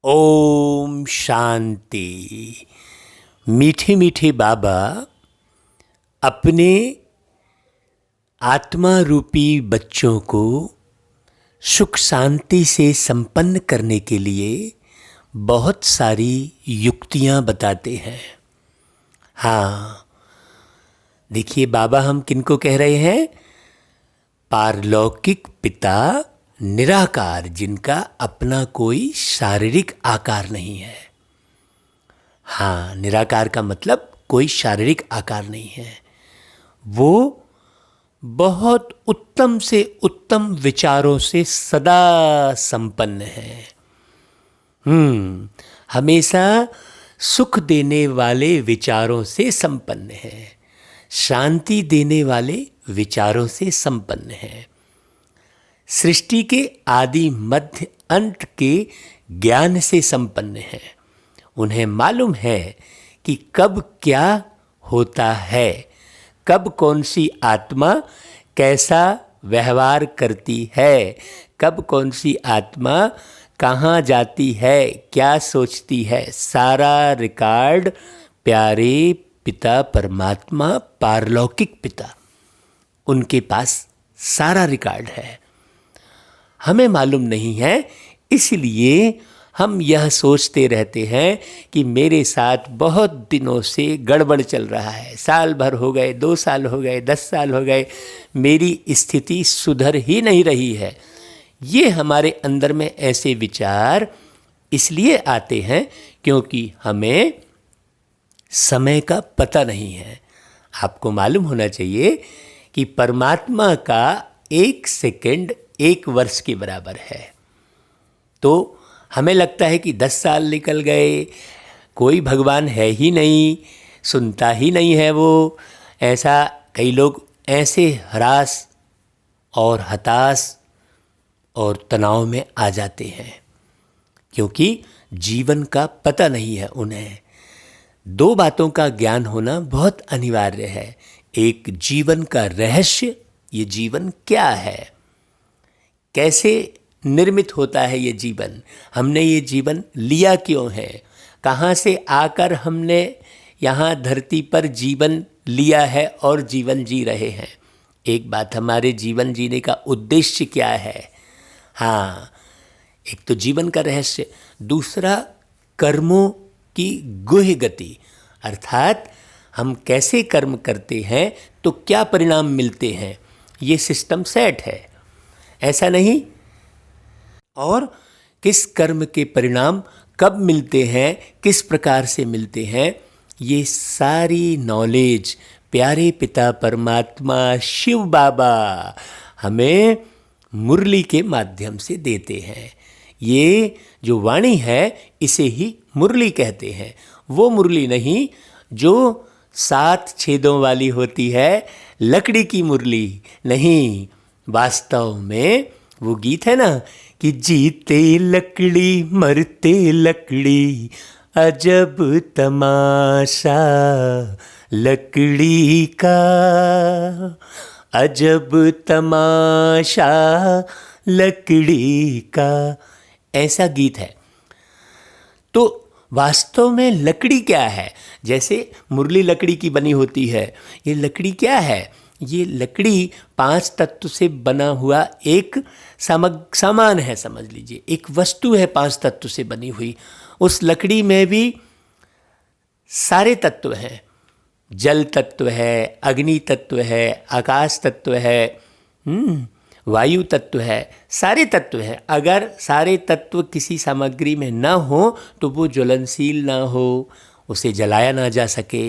ओम शांति। मीठे मीठे बाबा अपने आत्मा रूपी बच्चों को सुख शांति से संपन्न करने के लिए बहुत सारी युक्तियां बताते हैं। हाँ, देखिए बाबा हम किनको कह रहे हैं? पारलौकिक पिता निराकार, जिनका अपना कोई शारीरिक आकार नहीं है। हाँ, निराकार का मतलब कोई शारीरिक आकार नहीं है। वो बहुत उत्तम से उत्तम विचारों से सदा संपन्न है। हमेशा सुख देने वाले विचारों से संपन्न है, शांति देने वाले विचारों से संपन्न है। सृष्टि के आदि मध्य अंत के ज्ञान से संपन्न है। उन्हें मालूम है कि कब क्या होता है, कब कौन सी आत्मा कैसा व्यवहार करती है, कब कौन सी आत्मा कहाँ जाती है, क्या सोचती है। सारा रिकॉर्ड प्यारे पिता परमात्मा, पारलौकिक पिता, उनके पास सारा रिकॉर्ड है। हमें मालूम नहीं है, इसलिए हम यह सोचते रहते हैं कि मेरे साथ बहुत दिनों से गड़बड़ चल रहा है। साल भर हो गए, 2 साल हो गए, 10 साल हो गए, मेरी स्थिति सुधर ही नहीं रही है। ये हमारे अंदर में ऐसे विचार इसलिए आते हैं क्योंकि हमें समय का पता नहीं है। आपको मालूम होना चाहिए कि परमात्मा का 1 सेकंड 1 वर्ष के बराबर है। तो हमें लगता है कि 10 साल निकल गए, कोई भगवान है ही नहीं, सुनता ही नहीं है वो। ऐसा कई लोग ऐसे हरास और हताश और तनाव में आ जाते हैं क्योंकि जीवन का पता नहीं है उन्हें। 2 बातों का ज्ञान होना बहुत अनिवार्य है। एक, जीवन का रहस्य, ये जीवन क्या है, कैसे निर्मित होता है ये जीवन, हमने ये जीवन लिया क्यों है, कहाँ से आकर हमने यहाँ धरती पर जीवन लिया है और जीवन जी रहे हैं। एक बात, हमारे जीवन जीने का उद्देश्य क्या है। हाँ, एक तो जीवन का रहस्य। दूसरा, कर्मों की गुह्य गति, अर्थात हम कैसे कर्म करते हैं तो क्या परिणाम मिलते हैं, ये सिस्टम सेट है। ऐसा नहीं, और किस कर्म के परिणाम कब मिलते हैं, किस प्रकार से मिलते हैं, ये सारी नॉलेज प्यारे पिता परमात्मा शिव बाबा हमें मुरली के माध्यम से देते हैं। ये जो वाणी है इसे ही मुरली कहते हैं। वो मुरली नहीं जो 7 छेदों वाली होती है, लकड़ी की मुरली नहीं। वास्तव में वो गीत है ना कि जीते लकड़ी मरते लकड़ी, अजब तमाशा लकड़ी का, अजब तमाशा लकड़ी का, ऐसा गीत है। तो वास्तव में लकड़ी क्या है? जैसे मुरली लकड़ी की बनी होती है, ये लकड़ी क्या है? ये लकड़ी 5 तत्व से बना हुआ एक सामान है, समझ लीजिए, एक वस्तु है 5 तत्व से बनी हुई। उस लकड़ी में भी सारे तत्व हैं। जल तत्व है, अग्नि तत्व है, आकाश तत्व है, वायु तत्व है, सारे तत्व हैं। अगर सारे तत्व किसी सामग्री में ना हो तो वो ज्वलनशील ना हो, उसे जलाया ना जा सके,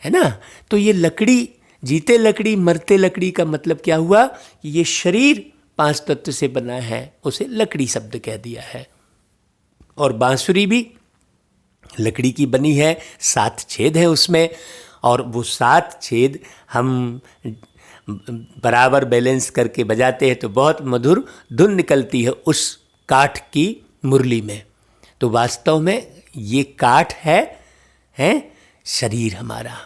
है ना। तो ये लकड़ी, जीते लकड़ी मरते लकड़ी का मतलब क्या हुआ कि ये शरीर 5 तत्व से बना है, उसे लकड़ी शब्द कह दिया है। और बांसुरी भी लकड़ी की बनी है, 7 छेद हैं उसमें, और वो 7 छेद हम बराबर बैलेंस करके बजाते हैं तो बहुत मधुर धुन निकलती है उस काठ की मुरली में। तो वास्तव में ये काठ है शरीर हमारा।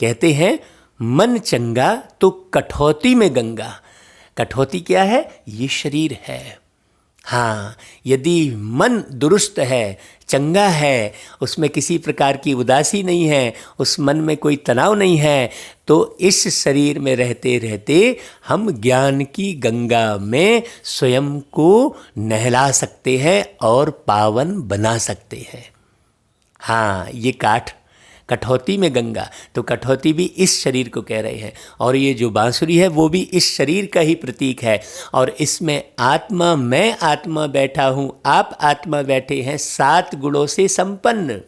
कहते हैं मन चंगा तो कठौती में गंगा। कठौती क्या है? ये शरीर है। हाँ, यदि मन दुरुस्त है, चंगा है, उसमें किसी प्रकार की उदासी नहीं है, उस मन में कोई तनाव नहीं है, तो इस शरीर में रहते रहते हम ज्ञान की गंगा में स्वयं को नहला सकते हैं और पावन बना सकते हैं। हाँ, ये कठौती में गंगा, तो कठौती भी इस शरीर को कह रहे हैं, और ये जो बांसुरी है वो भी इस शरीर का ही प्रतीक है। और इसमें आत्मा, मैं आत्मा बैठा हूँ, आप आत्मा बैठे हैं, 7 गुणों से संपन्न।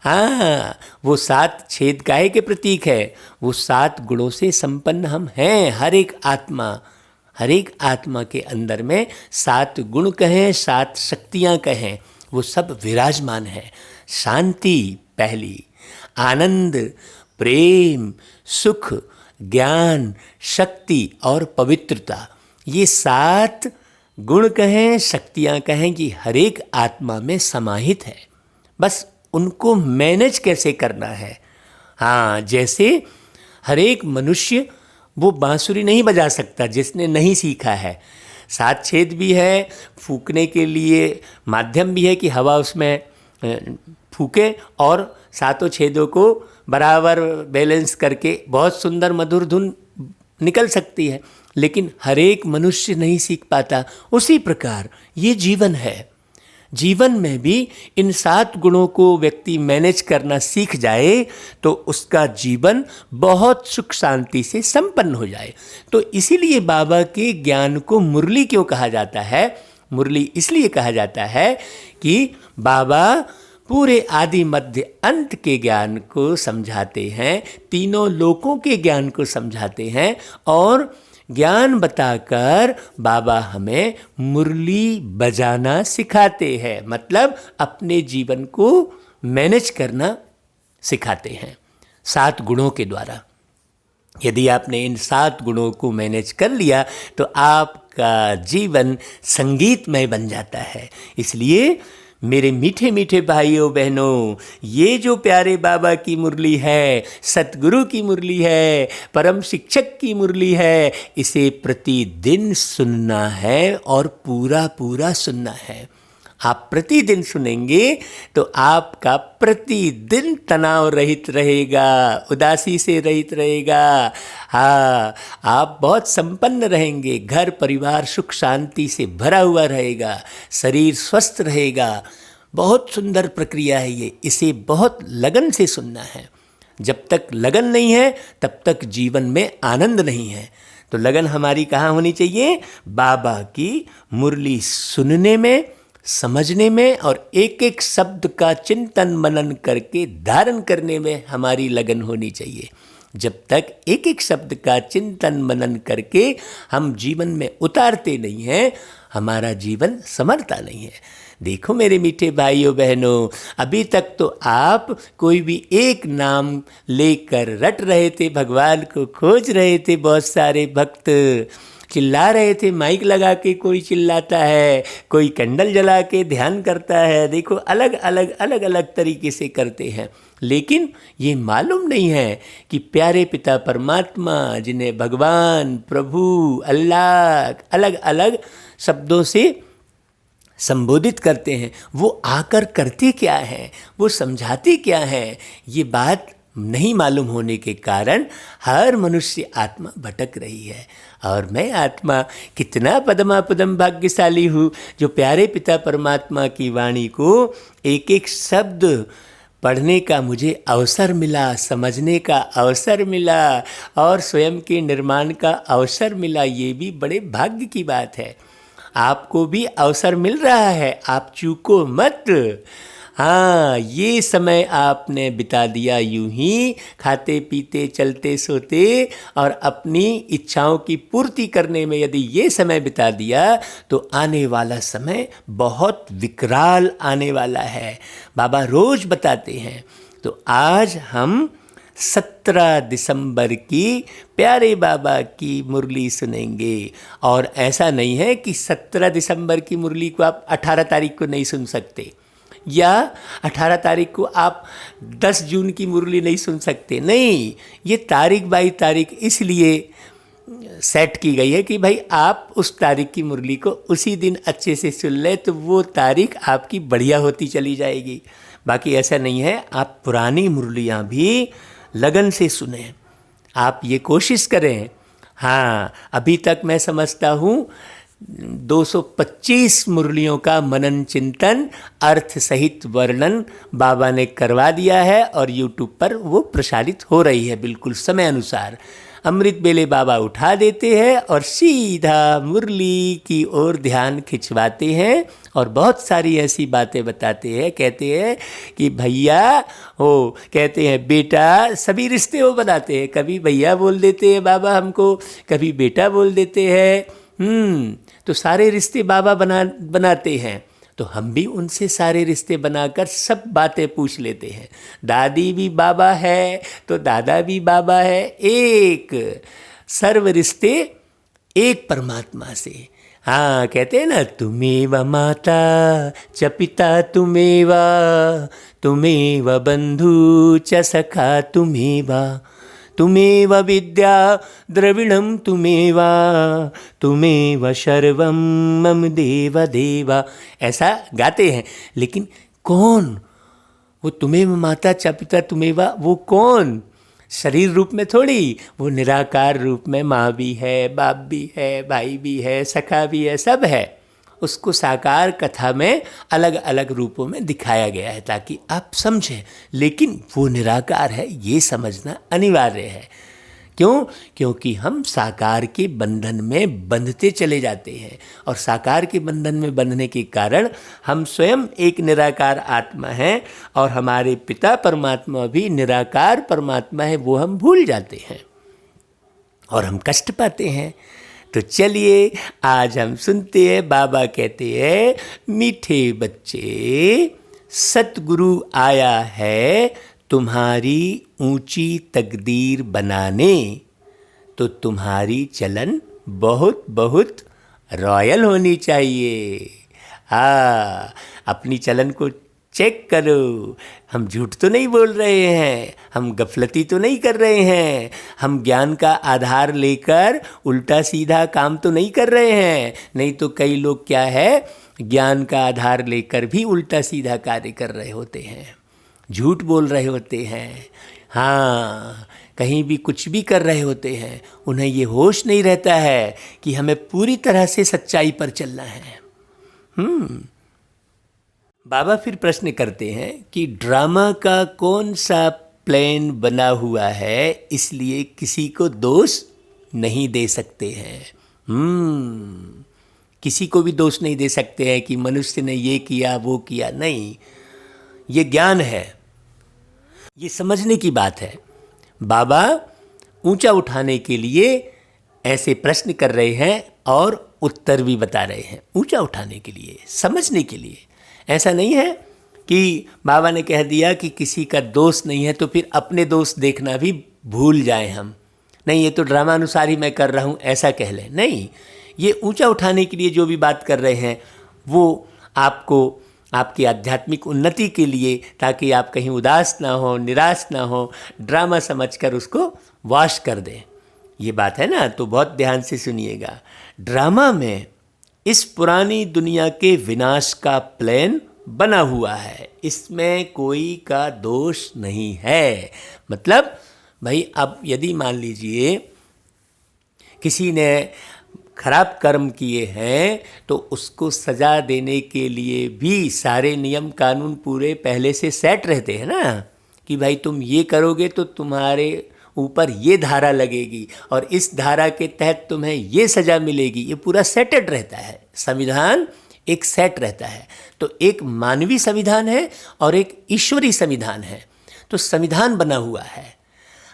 हाँ, वो 7 छेद काहे के प्रतीक है, वो 7 गुणों से संपन्न हम हैं। हर एक आत्मा के अंदर में 7 गुण कहें, 7 शक्तियाँ कहें, वो सब विराजमान है। शांति पहली, आनंद, प्रेम, सुख, ज्ञान, शक्ति और पवित्रता, ये 7 गुण कहें, शक्तियाँ कहें कि हर एक आत्मा में समाहित है। बस उनको मैनेज कैसे करना है। हाँ, जैसे हर एक मनुष्य वो बांसुरी नहीं बजा सकता जिसने नहीं सीखा है। 7 छेद भी है, फूंकने के लिए माध्यम भी है कि हवा उसमें फूके और 7 छेदों को बराबर बैलेंस करके बहुत सुंदर मधुर धुन निकल सकती है, लेकिन हर एक मनुष्य नहीं सीख पाता। उसी प्रकार ये जीवन है। जीवन में भी इन 7 गुणों को व्यक्ति मैनेज करना सीख जाए तो उसका जीवन बहुत सुख शांति से संपन्न हो जाए। तो इसीलिए बाबा के ज्ञान को मुरली क्यों कहा जाता है? मुरली इसलिए कहा जाता है कि बाबा पूरे आदि मध्य अंत के ज्ञान को समझाते हैं, तीनों लोकों के ज्ञान को समझाते हैं, और ज्ञान बताकर बाबा हमें मुरली बजाना सिखाते हैं। मतलब अपने जीवन को मैनेज करना सिखाते हैं 7 गुणों के द्वारा। यदि आपने इन 7 गुणों को मैनेज कर लिया तो आपका जीवन संगीतमय बन जाता है। इसलिए मेरे मीठे मीठे भाइयों बहनों, ये जो प्यारे बाबा की मुरली है, सतगुरु की मुरली है, परम शिक्षक की मुरली है, इसे प्रतिदिन सुनना है और पूरा पूरा सुनना है। आप प्रतिदिन सुनेंगे तो आपका प्रतिदिन तनाव रहित रहेगा, उदासी से रहित रहेगा। हाँ, आप बहुत संपन्न रहेंगे, घर परिवार सुख शांति से भरा हुआ रहेगा, शरीर स्वस्थ रहेगा। बहुत सुंदर प्रक्रिया है ये, इसे बहुत लगन से सुनना है। जब तक लगन नहीं है तब तक जीवन में आनंद नहीं है। तो लगन हमारी कहाँ होनी चाहिए? बाबा की मुरली सुनने में, समझने में, और एक एक शब्द का चिंतन मनन करके धारण करने में हमारी लगन होनी चाहिए। जब तक एक एक शब्द का चिंतन मनन करके हम जीवन में उतारते नहीं हैं, हमारा जीवन संवरता नहीं है। देखो मेरे मीठे भाइयों बहनों, अभी तक तो आप कोई भी एक नाम लेकर रट रहे थे, भगवान को खोज रहे थे। बहुत सारे भक्त चिल्ला रहे थे, माइक लगा के कोई चिल्लाता है, कोई कैंडल जला के ध्यान करता है। देखो अलग अलग तरीके से करते हैं, लेकिन ये मालूम नहीं है कि प्यारे पिता परमात्मा, जिन्हें भगवान, प्रभु, अल्लाह अलग अलग शब्दों से संबोधित करते हैं, वो आकर करते क्या हैं, वो समझाते क्या हैं, ये बात नहीं मालूम होने के कारण हर मनुष्य आत्मा भटक रही है। और मैं आत्मा कितना पदमापदम भाग्यशाली हूँ जो प्यारे पिता परमात्मा की वाणी को एक एक शब्द पढ़ने का मुझे अवसर मिला, समझने का अवसर मिला और स्वयं के निर्माण का अवसर मिला। ये भी बड़े भाग्य की बात है। आपको भी अवसर मिल रहा है, आप चूको मत। हाँ, ये समय आपने बिता दिया यूं ही खाते पीते चलते सोते और अपनी इच्छाओं की पूर्ति करने में। यदि ये समय बिता दिया तो आने वाला समय बहुत विकराल आने वाला है, बाबा रोज बताते हैं। तो आज हम 17 दिसंबर की प्यारे बाबा की मुरली सुनेंगे। और ऐसा नहीं है कि 17 दिसंबर की मुरली को आप 18 तारीख को नहीं सुन सकते, या 18 तारीख को आप 10 जून की मुरली नहीं सुन सकते। नहीं, ये तारीख बाई तारीख इसलिए सेट की गई है कि भाई आप उस तारीख की मुरली को उसी दिन अच्छे से सुन लें तो वो तारीख आपकी बढ़िया होती चली जाएगी। बाकी ऐसा नहीं है, आप पुरानी मुरलियाँ भी लगन से सुने, आप ये कोशिश करें। हाँ, अभी तक मैं समझता हूँ 225 मुरलियों का मनन चिंतन अर्थ सहित वर्णन बाबा ने करवा दिया है और यूट्यूब पर वो प्रसारित हो रही है बिल्कुल समय अनुसार। अमृत बेले बाबा उठा देते हैं और सीधा मुरली की ओर ध्यान खिंचवाते हैं और बहुत सारी ऐसी बातें बताते हैं। कहते हैं कि भैया हो, कहते हैं बेटा, सभी रिश्ते वो बनाते हैं। कभी भैया बोल देते हैं बाबा हमको, कभी बेटा बोल देते हैं। तो सारे रिश्ते बाबा बनाते हैं। तो हम भी उनसे सारे रिश्ते बनाकर सब बातें पूछ लेते हैं। दादी भी बाबा है तो दादा भी बाबा है, एक सर्व रिश्ते एक परमात्मा से। हाँ, कहते हैं ना, तुमेव माता च पिता तुमेव, तुमेव बंधु च सखा तुमेव, तुमेव विद्या द्रविणम तुमेव, तुमेव सर्वम मम देव देव, ऐसा गाते हैं। लेकिन कौन वो तुमेव माता च पिता तुमेव, वो कौन? शरीर रूप में थोड़ी, वो निराकार रूप में माँ भी है, बाप भी है, भाई भी है, सखा भी है, सब है। उसको साकार कथा में अलग अलग रूपों में दिखाया गया है ताकि आप समझें। लेकिन वो निराकार है, ये समझना अनिवार्य है। क्यों? क्योंकि हम साकार के बंधन में बंधते चले जाते हैं और साकार के बंधन में बंधने के कारण हम स्वयं एक निराकार आत्मा हैं और हमारे पिता परमात्मा भी निराकार परमात्मा है, वो हम भूल जाते हैं और हम कष्ट पाते हैं। तो चलिए आज हम सुनते हैं, बाबा कहते हैं, मीठे बच्चे, सतगुरु आया है तुम्हारी ऊंची तकदीर बनाने, तो तुम्हारी चलन बहुत बहुत रॉयल होनी चाहिए। हाँ, अपनी चलन को चेक करो। हम झूठ तो नहीं बोल रहे हैं, हम गफलती तो नहीं कर रहे हैं, हम ज्ञान का आधार लेकर उल्टा सीधा काम तो नहीं कर रहे हैं। नहीं तो कई लोग क्या है, ज्ञान का आधार लेकर भी उल्टा सीधा कार्य कर रहे होते हैं, झूठ बोल रहे होते हैं। हाँ, कहीं भी कुछ भी कर रहे होते हैं, उन्हें ये होश नहीं रहता है कि हमें पूरी तरह से सच्चाई पर चलना है। बाबा फिर प्रश्न करते हैं कि ड्रामा का कौन सा प्लान बना हुआ है, इसलिए किसी को दोष नहीं दे सकते हैं। किसी को भी दोष नहीं दे सकते हैं कि मनुष्य ने ये किया वो किया, नहीं। ये ज्ञान है, ये समझने की बात है। बाबा ऊंचा उठाने के लिए ऐसे प्रश्न कर रहे हैं और उत्तर भी बता रहे हैं, ऊंचा उठाने के लिए, समझने के लिए। ऐसा नहीं है कि बाबा ने कह दिया कि किसी का दोष नहीं है तो फिर अपने दोष देखना भी भूल जाएं हम। नहीं, ये तो ड्रामा अनुसार ही मैं कर रहा हूँ, ऐसा कह लें। नहीं, ये ऊंचा उठाने के लिए जो भी बात कर रहे हैं वो आपको आपकी आध्यात्मिक उन्नति के लिए, ताकि आप कहीं उदास ना हो, निराश ना हो, ड्रामा समझकर उसको वॉश कर दें। ये बात है ना, तो बहुत ध्यान से सुनिएगा। ड्रामा में इस पुरानी दुनिया के विनाश का प्लान बना हुआ है, इसमें कोई का दोष नहीं है। मतलब भाई, अब यदि मान लीजिए किसी ने खराब कर्म किए हैं तो उसको सज़ा देने के लिए भी सारे नियम कानून पूरे पहले से सेट रहते हैं ना, कि भाई तुम ये करोगे तो तुम्हारे ऊपर ये धारा लगेगी और इस धारा के तहत तुम्हें ये सज़ा मिलेगी। ये पूरा सेटेड रहता है, संविधान एक सेट रहता है। तो एक मानवीय संविधान है और एक ईश्वरीय संविधान है, तो संविधान बना हुआ है।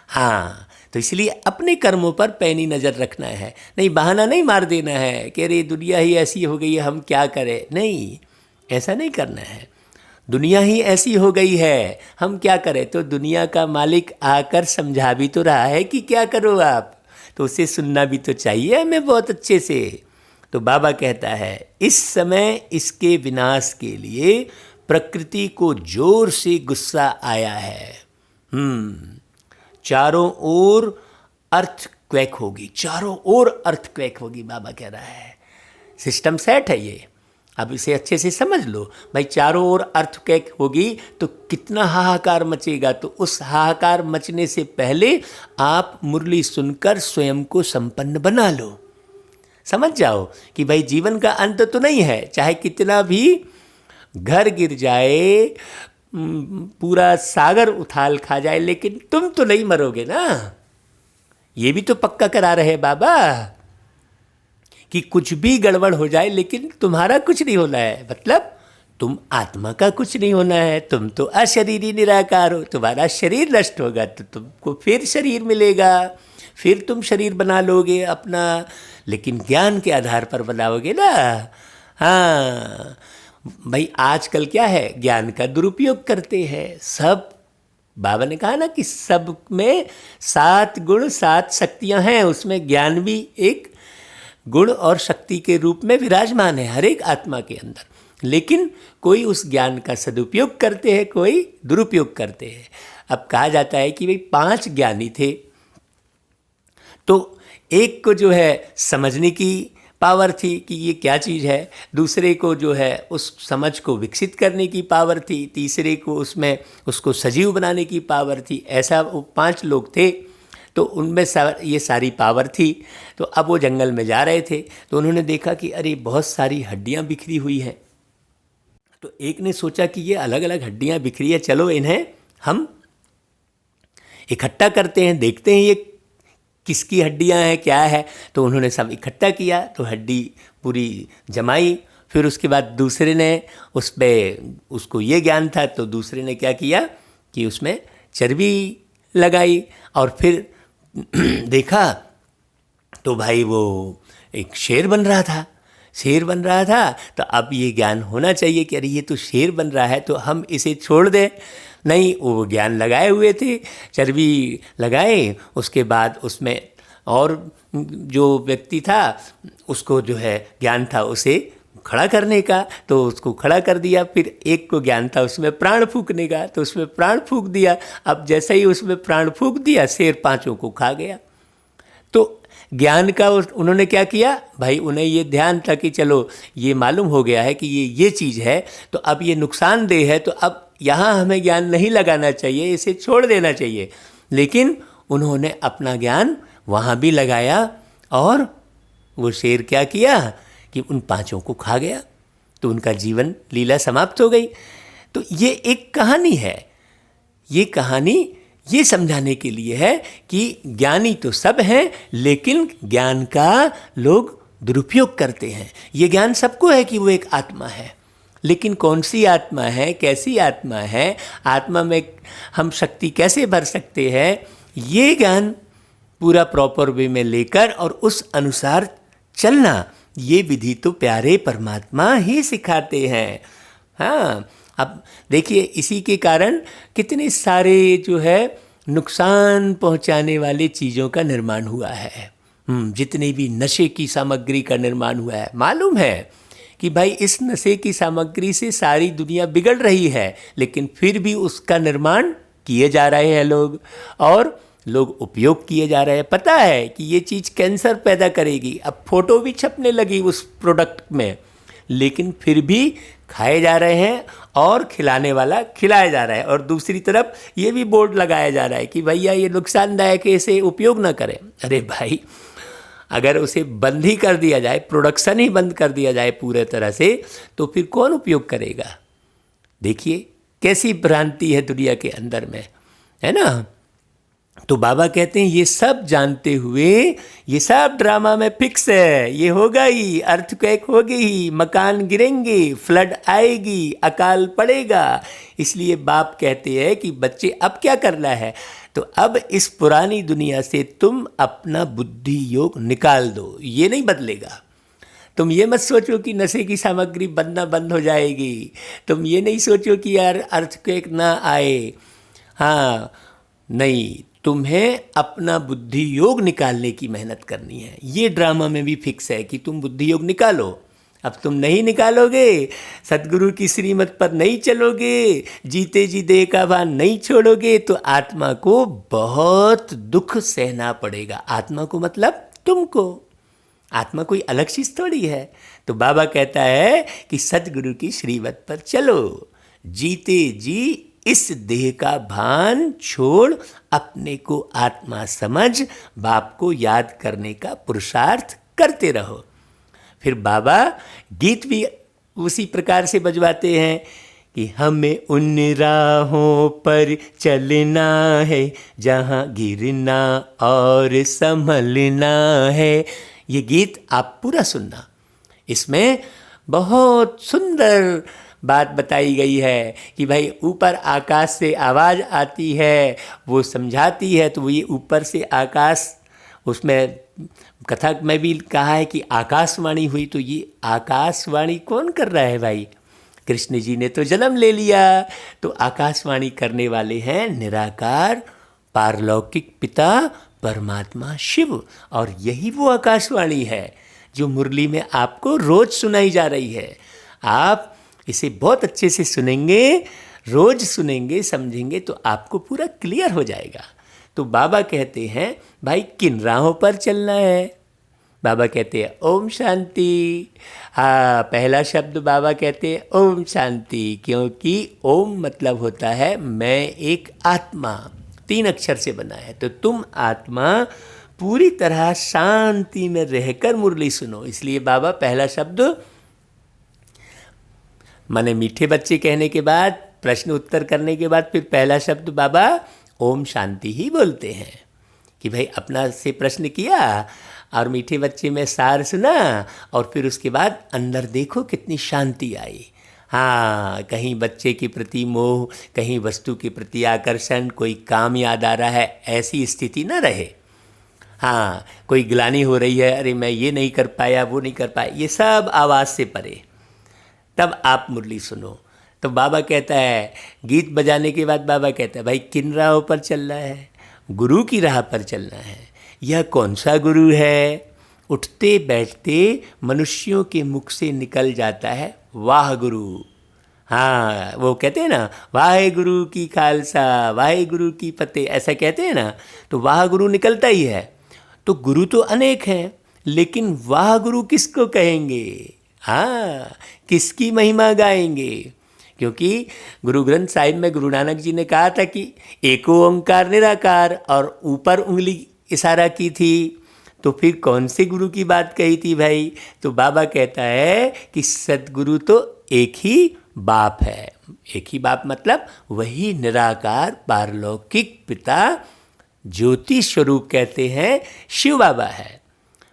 हाँ, तो इसलिए अपने कर्मों पर पैनी नज़र रखना है, नहीं बहाना नहीं मार देना है कि अरे दुनिया ही ऐसी हो गई है, हम क्या करें। नहीं, ऐसा नहीं करना है। दुनिया ही ऐसी हो गई है, हम क्या करें। तो दुनिया का मालिक आकर समझा भी तो रहा है कि क्या करो आप, तो उसे सुनना भी तो चाहिए हमें बहुत अच्छे से। तो बाबा कहता है, इस समय इसके विनाश के लिए प्रकृति को जोर से गुस्सा आया है। चारों ओर अर्थ क्वैक होगी, चारों ओर अर्थक्वेक होगी, बाबा कह रहा है। सिस्टम सेट है ये, अब इसे अच्छे से समझ लो भाई। चारों ओर अर्थक्वेक होगी तो कितना हाहाकार मचेगा। तो उस हाहाकार मचने से पहले आप मुरली सुनकर स्वयं को संपन्न बना लो। समझ जाओ कि भाई जीवन का अंत तो नहीं है, चाहे कितना भी घर गिर जाए, पूरा सागर उथाल खा जाए, लेकिन तुम तो नहीं मरोगे ना। ये भी तो पक्का करा रहे बाबा कि कुछ भी गड़बड़ हो जाए लेकिन तुम्हारा कुछ नहीं होना है। मतलब तुम आत्मा का कुछ नहीं होना है, तुम तो अशरीरी निराकार हो। तुम्हारा शरीर नष्ट होगा तो तुमको फिर शरीर मिलेगा, फिर तुम शरीर बना लोगे अपना, लेकिन ज्ञान के आधार पर बनाओगे ना। हाँ भाई, आजकल क्या है, ज्ञान का दुरुपयोग करते हैं सब। बाबा ने कहा ना कि सब में 7 गुण 7 शक्तियां हैं, उसमें ज्ञान भी एक गुण और शक्ति के रूप में विराजमान है हर एक आत्मा के अंदर। लेकिन कोई उस ज्ञान का सदुपयोग करते हैं, कोई दुरुपयोग करते हैं। अब कहा जाता है कि भाई 5 ज्ञानी थे, तो एक को जो है समझने की पावर थी कि ये क्या चीज़ है, दूसरे को जो है उस समझ को विकसित करने की पावर थी, तीसरे को उसमें उसको सजीव बनाने की पावर थी। ऐसा वो 5 लोग थे, तो उनमें ये सारी पावर थी। तो अब वो जंगल में जा रहे थे, तो उन्होंने देखा कि अरे बहुत सारी हड्डियाँ बिखरी हुई हैं। तो एक ने सोचा कि ये अलग अलग हड्डियाँ बिखरी है, चलो इन्हें हम इकट्ठा करते हैं, देखते हैं ये किसकी हड्डियाँ हैं, क्या है। तो उन्होंने सब इकट्ठा किया, तो हड्डी पूरी जमाई। फिर उसके बाद दूसरे ने उस पर, उसको ये ज्ञान था, तो दूसरे ने क्या किया कि उसमें चर्बी लगाई। और फिर देखा तो भाई वो एक शेर बन रहा था, शेर बन रहा था। तो अब ये ज्ञान होना चाहिए कि अरे ये तो शेर बन रहा है, तो हम इसे छोड़ दें। नहीं, वो ज्ञान लगाए हुए थे, चर्बी लगाए। उसके बाद उसमें और जो व्यक्ति था उसको जो है ज्ञान था उसे खड़ा करने का, तो उसको खड़ा कर दिया। फिर एक को ज्ञान था उसमें प्राण फूंकने का, तो उसमें प्राण फूंक दिया। अब जैसे ही उसमें प्राण फूंक दिया, शेर 5 को खा गया। तो ज्ञान का उन्होंने क्या किया भाई, उन्हें ये ध्यान था कि चलो ये मालूम हो गया है कि ये चीज़ है, तो अब ये नुकसानदेह है, तो अब यहाँ हमें ज्ञान नहीं लगाना चाहिए, इसे छोड़ देना चाहिए। लेकिन उन्होंने अपना ज्ञान वहाँ भी लगाया, और वो शेर क्या किया कि उन 5 को खा गया। तो उनका जीवन लीला समाप्त हो गई। तो ये एक कहानी है, ये कहानी ये समझाने के लिए है कि ज्ञानी तो सब हैं, लेकिन ज्ञान का लोग दुरुपयोग करते हैं। ये ज्ञान सबको है कि वो एक आत्मा है, लेकिन कौन सी आत्मा है, कैसी आत्मा है, आत्मा में हम शक्ति कैसे भर सकते हैं, ये ज्ञान पूरा प्रॉपर वे में लेकर और उस अनुसार चलना, ये विधि तो प्यारे परमात्मा ही सिखाते हैं। हाँ, अब देखिए इसी के कारण कितने सारे जो है नुकसान पहुंचाने वाले चीज़ों का निर्माण हुआ है। जितने भी नशे की सामग्री का निर्माण हुआ है, मालूम है कि भाई इस नशे की सामग्री से सारी दुनिया बिगड़ रही है, लेकिन फिर भी उसका निर्माण किए जा रहे हैं लोग, और लोग उपयोग किए जा रहे हैं। पता है कि ये चीज़ कैंसर पैदा करेगी, अब फोटो भी छपने लगी उस प्रोडक्ट में, लेकिन फिर भी खाए जा रहे हैं और खिलाने वाला खिलाया जा रहा है। और दूसरी तरफ ये भी बोर्ड लगाया जा रहा है कि भैया ये नुकसानदायक है, इसे उपयोग ना करें। अरे भाई, अगर उसे बंद ही कर दिया जाए, प्रोडक्शन ही बंद कर दिया जाए पूरे तरह से, तो फिर कौन उपयोग करेगा। देखिए कैसी भ्रांति है दुनिया के अंदर में, है ना। तो बाबा कहते हैं ये सब जानते हुए, ये सब ड्रामा में फिक्स है, ये होगा ही, अर्थक्वेक होगी ही, मकान गिरेंगे, फ्लड आएगी, अकाल पड़ेगा। इसलिए बाप कहते हैं कि बच्चे अब क्या करना है, तो अब इस पुरानी दुनिया से तुम अपना बुद्धि योग निकाल दो, ये नहीं बदलेगा। तुम ये मत सोचो कि नशे की सामग्री बनना बंद हो जाएगी, तुम ये नहीं सोचो कि यार अर्थक्वेक ना आए। हाँ, नहीं, तुम्हें अपना बुद्धि योग निकालने की मेहनत करनी है। ये ड्रामा में भी फिक्स है कि तुम बुद्धि योग निकालो। अब तुम नहीं निकालोगे, सद्गुरु की श्रीमत पर नहीं चलोगे, जीते जी देह का भान नहीं छोड़ोगे, तो आत्मा को बहुत दुख सहना पड़ेगा। आत्मा को मतलब तुमको। आत्मा कोई अलग चीज़ थोड़ी है। तो बाबा कहता है कि सद्गुरु की श्रीमत पर चलो, जीते जी इस देह का भान छोड़ अपने को आत्मा समझ बाप को याद करने का पुरुषार्थ करते रहो। फिर बाबा गीत भी उसी प्रकार से बजवाते हैं कि हमें उन राहों पर चलना है जहाँ गिरना और संभलना है। ये गीत आप पूरा सुनना, इसमें बहुत सुंदर बात बताई गई है कि भाई ऊपर आकाश से आवाज़ आती है, वो समझाती है, तो वो ये ऊपर से आकाश, उसमें कथा में भी कहा है कि आकाशवाणी हुई। तो ये आकाशवाणी कौन कर रहा है भाई? कृष्ण जी ने तो जन्म ले लिया। तो आकाशवाणी करने वाले हैं निराकार पारलौकिक पिता परमात्मा शिव, और यही वो आकाशवाणी है जो मुरली में आपको रोज सुनाई जा रही है। आप इसे बहुत अच्छे से सुनेंगे, रोज सुनेंगे, समझेंगे, तो आपको पूरा क्लियर हो जाएगा। तो बाबा कहते हैं भाई किन राहों पर चलना है? बाबा कहते हैं ओम शांति। हाँ, पहला शब्द बाबा कहते हैं ओम शांति, क्योंकि ओम मतलब होता है मैं एक आत्मा, 3 अक्षर से बना है। तो तुम आत्मा पूरी तरह शांति में रहकर मुरली सुनो। इसलिए बाबा पहला शब्द, माने मीठे बच्चे कहने के बाद, प्रश्न उत्तर करने के बाद, फिर पहला शब्द बाबा ओम शांति ही बोलते हैं कि भाई अपना से प्रश्न किया और मीठे बच्चे में सार सुना, और फिर उसके बाद अंदर देखो कितनी शांति आई। हाँ, कहीं बच्चे के प्रति मोह, कहीं वस्तु के प्रति आकर्षण, कोई काम याद आ रहा है, ऐसी स्थिति न रहे। हाँ, कोई ग्लानि हो रही है, अरे मैं ये नहीं कर पाया, वो नहीं कर पाया, ये सब आवाज़ से परे, तब आप मुरली सुनो। तो बाबा कहता है, गीत बजाने के बाद बाबा कहता है भाई किन राहों पर चलना है? गुरु की राह पर चलना है। यह कौन सा गुरु है? उठते बैठते मनुष्यों के मुख से निकल जाता है वाह गुरु। हाँ, वो कहते हैं ना, वाहे गुरु की खालसा वाहे गुरु की फतेह, ऐसा कहते हैं ना। तो वाह गुरु निकलता ही है। तो गुरु तो अनेक हैं, लेकिन वाह गुरु किसको कहेंगे? हाँ, किसकी महिमा गाएंगे? क्योंकि गुरु ग्रंथ साहिब में गुरु नानक जी ने कहा था कि एको ओंकार निराकार, और ऊपर उंगली इशारा की थी। तो फिर कौन से गुरु की बात कही थी भाई? तो बाबा कहता है कि सद्गुरु तो एक ही बाप है। एक ही बाप मतलब वही निराकार पारलौकिक पिता ज्योति स्वरूप कहते हैं शिव बाबा है।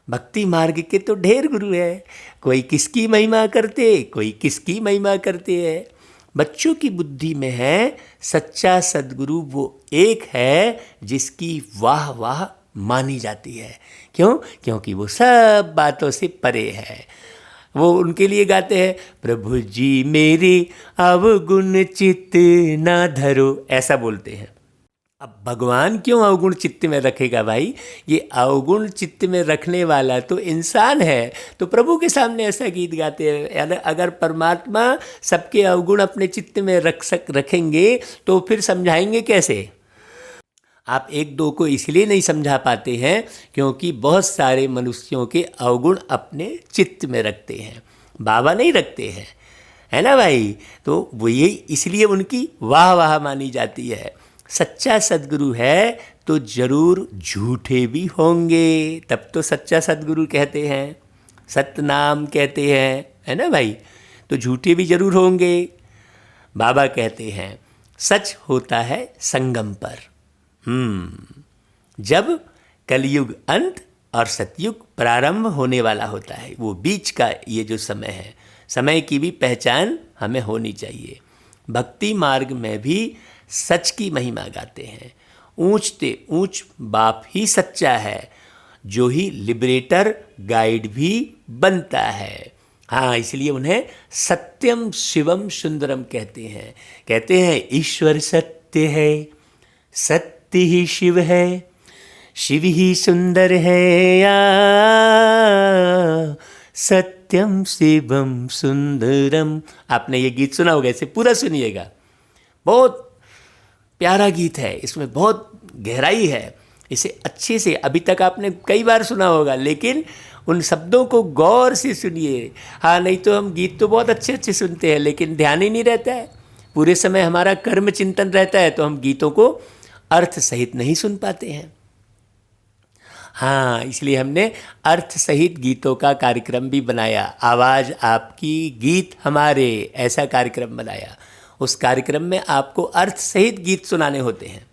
भक्ति मार्ग के तो ढेर गुरु है, कोई किसकी महिमा करते, कोई किसकी महिमा करते हैं। बच्चों की बुद्धि में है सच्चा सद्गुरु वो एक है जिसकी वाह वाह मानी जाती है। क्यों? क्योंकि वो सब बातों से परे है। वो उनके लिए गाते हैं, प्रभु जी मेरी अवगुण चित्त ना धरो, ऐसा बोलते हैं। अब भगवान क्यों अवगुण चित्त में रखेगा भाई? ये अवगुण चित्त में रखने वाला तो इंसान है, तो प्रभु के सामने ऐसा गीत गाते हैं। अगर परमात्मा सबके अवगुण अपने चित्त में रखेंगे तो फिर समझाएंगे कैसे? आप एक दो को इसलिए नहीं समझा पाते हैं क्योंकि बहुत सारे मनुष्यों के अवगुण अपने चित्त में रखते हैं, बाबा नहीं रखते हैं, है ना भाई? तो वो ये इसलिए उनकी वाह वाह मानी जाती है। सच्चा सद्गुरु है तो जरूर झूठे भी होंगे, तब तो सच्चा सद्गुरु कहते हैं, सतनाम कहते हैं, है ना भाई? तो झूठे भी जरूर होंगे। बाबा कहते हैं सच होता है संगम पर। जब कलयुग अंत और सतयुग प्रारंभ होने वाला होता है, वो बीच का ये जो समय है, समय की भी पहचान हमें होनी चाहिए। भक्ति मार्ग में भी सच की महिमा गाते हैं। ऊंचते ऊंच बाप ही सच्चा है, जो ही लिबरेटर गाइड भी बनता है। हाँ, इसलिए उन्हें सत्यम शिवम सुंदरम कहते हैं। कहते हैं ईश्वर सत्य है, सत्य ही शिव है, शिव ही सुंदर है या सत्य सत्यम शिवम सुंदरम। आपने ये गीत सुना होगा, इसे पूरा सुनिएगा। बहुत प्यारा गीत है, इसमें बहुत गहराई है। इसे अच्छे से, अभी तक आपने कई बार सुना होगा, लेकिन उन शब्दों को गौर से सुनिए। हाँ, नहीं तो हम गीत तो बहुत अच्छे अच्छे सुनते हैं, लेकिन ध्यान ही नहीं रहता है। पूरे समय हमारा कर्म चिंतन रहता है, तो हम गीतों को अर्थ सहित नहीं सुन पाते हैं। हाँ, इसलिए हमने अर्थ सहित गीतों का कार्यक्रम भी बनाया। आवाज़ आपकी, गीत हमारे, ऐसा कार्यक्रम बनाया। उस कार्यक्रम में आपको अर्थ सहित गीत सुनाने होते हैं।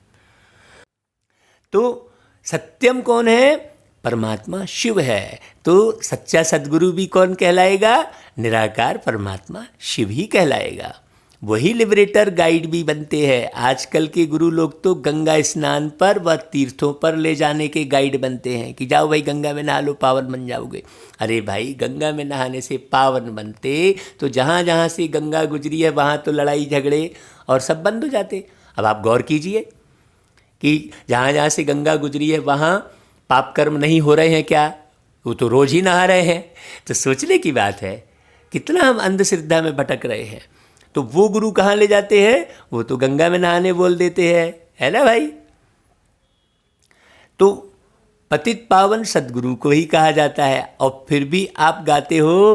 तो सत्यम कौन है? परमात्मा शिव है। तो सच्चा सद्गुरु भी कौन कहलाएगा? निराकार परमात्मा शिव ही कहलाएगा। वही लिबरेटर गाइड भी बनते हैं। आजकल के गुरु लोग तो गंगा स्नान पर व तीर्थों पर ले जाने के गाइड बनते हैं कि जाओ भाई गंगा में नहा लो, पावन बन जाओगे। अरे भाई, गंगा में नहाने से पावन बनते तो जहाँ जहाँ से गंगा गुजरी है वहाँ तो लड़ाई झगड़े और सब बंद हो जाते। अब आप गौर कीजिए कि जहाँ जहाँ से गंगा गुजरी है वहाँ पाप कर्म नहीं हो रहे हैं क्या? वो तो रोज ही नहा रहे हैं। तो सोचने की बात है, कितना हम अंधश्रद्धा में भटक रहे हैं। तो वो गुरु कहाँ ले जाते हैं? वो तो गंगा में नहाने बोल देते हैं, है ना भाई? तो पतित पावन सद्गुरु को ही कहा जाता है। और फिर भी आप गाते हो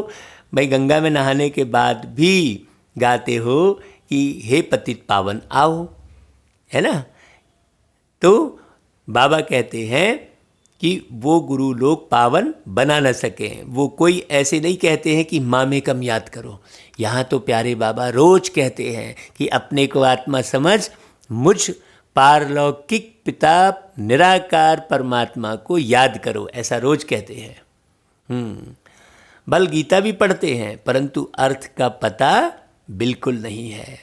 भाई, गंगा में नहाने के बाद भी गाते हो कि हे पतित पावन आओ, है ना? तो बाबा कहते हैं कि वो गुरु लोग पावन बना न सके। वो कोई ऐसे नहीं कहते हैं कि माँ में कम याद करो। यहाँ तो प्यारे बाबा रोज कहते हैं कि अपने को आत्मा समझ, मुझ पारलौकिक पिता निराकार परमात्मा को याद करो, ऐसा रोज कहते हैं। बल गीता भी पढ़ते हैं, परंतु अर्थ का पता बिल्कुल नहीं है।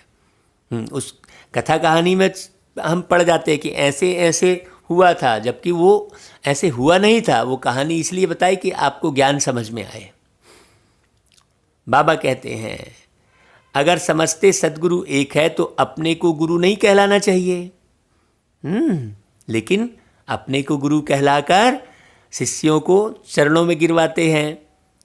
उस कथा कहानी में हम पढ़ जाते हैं कि ऐसे ऐसे हुआ था, जबकि वो ऐसे हुआ नहीं था। वो कहानी इसलिए बताई कि आपको ज्ञान समझ में आए। बाबा कहते हैं अगर समझते सद्गुरु एक है तो अपने को गुरु नहीं कहलाना चाहिए। लेकिन अपने को गुरु कहलाकर शिष्यों को चरणों में गिरवाते हैं।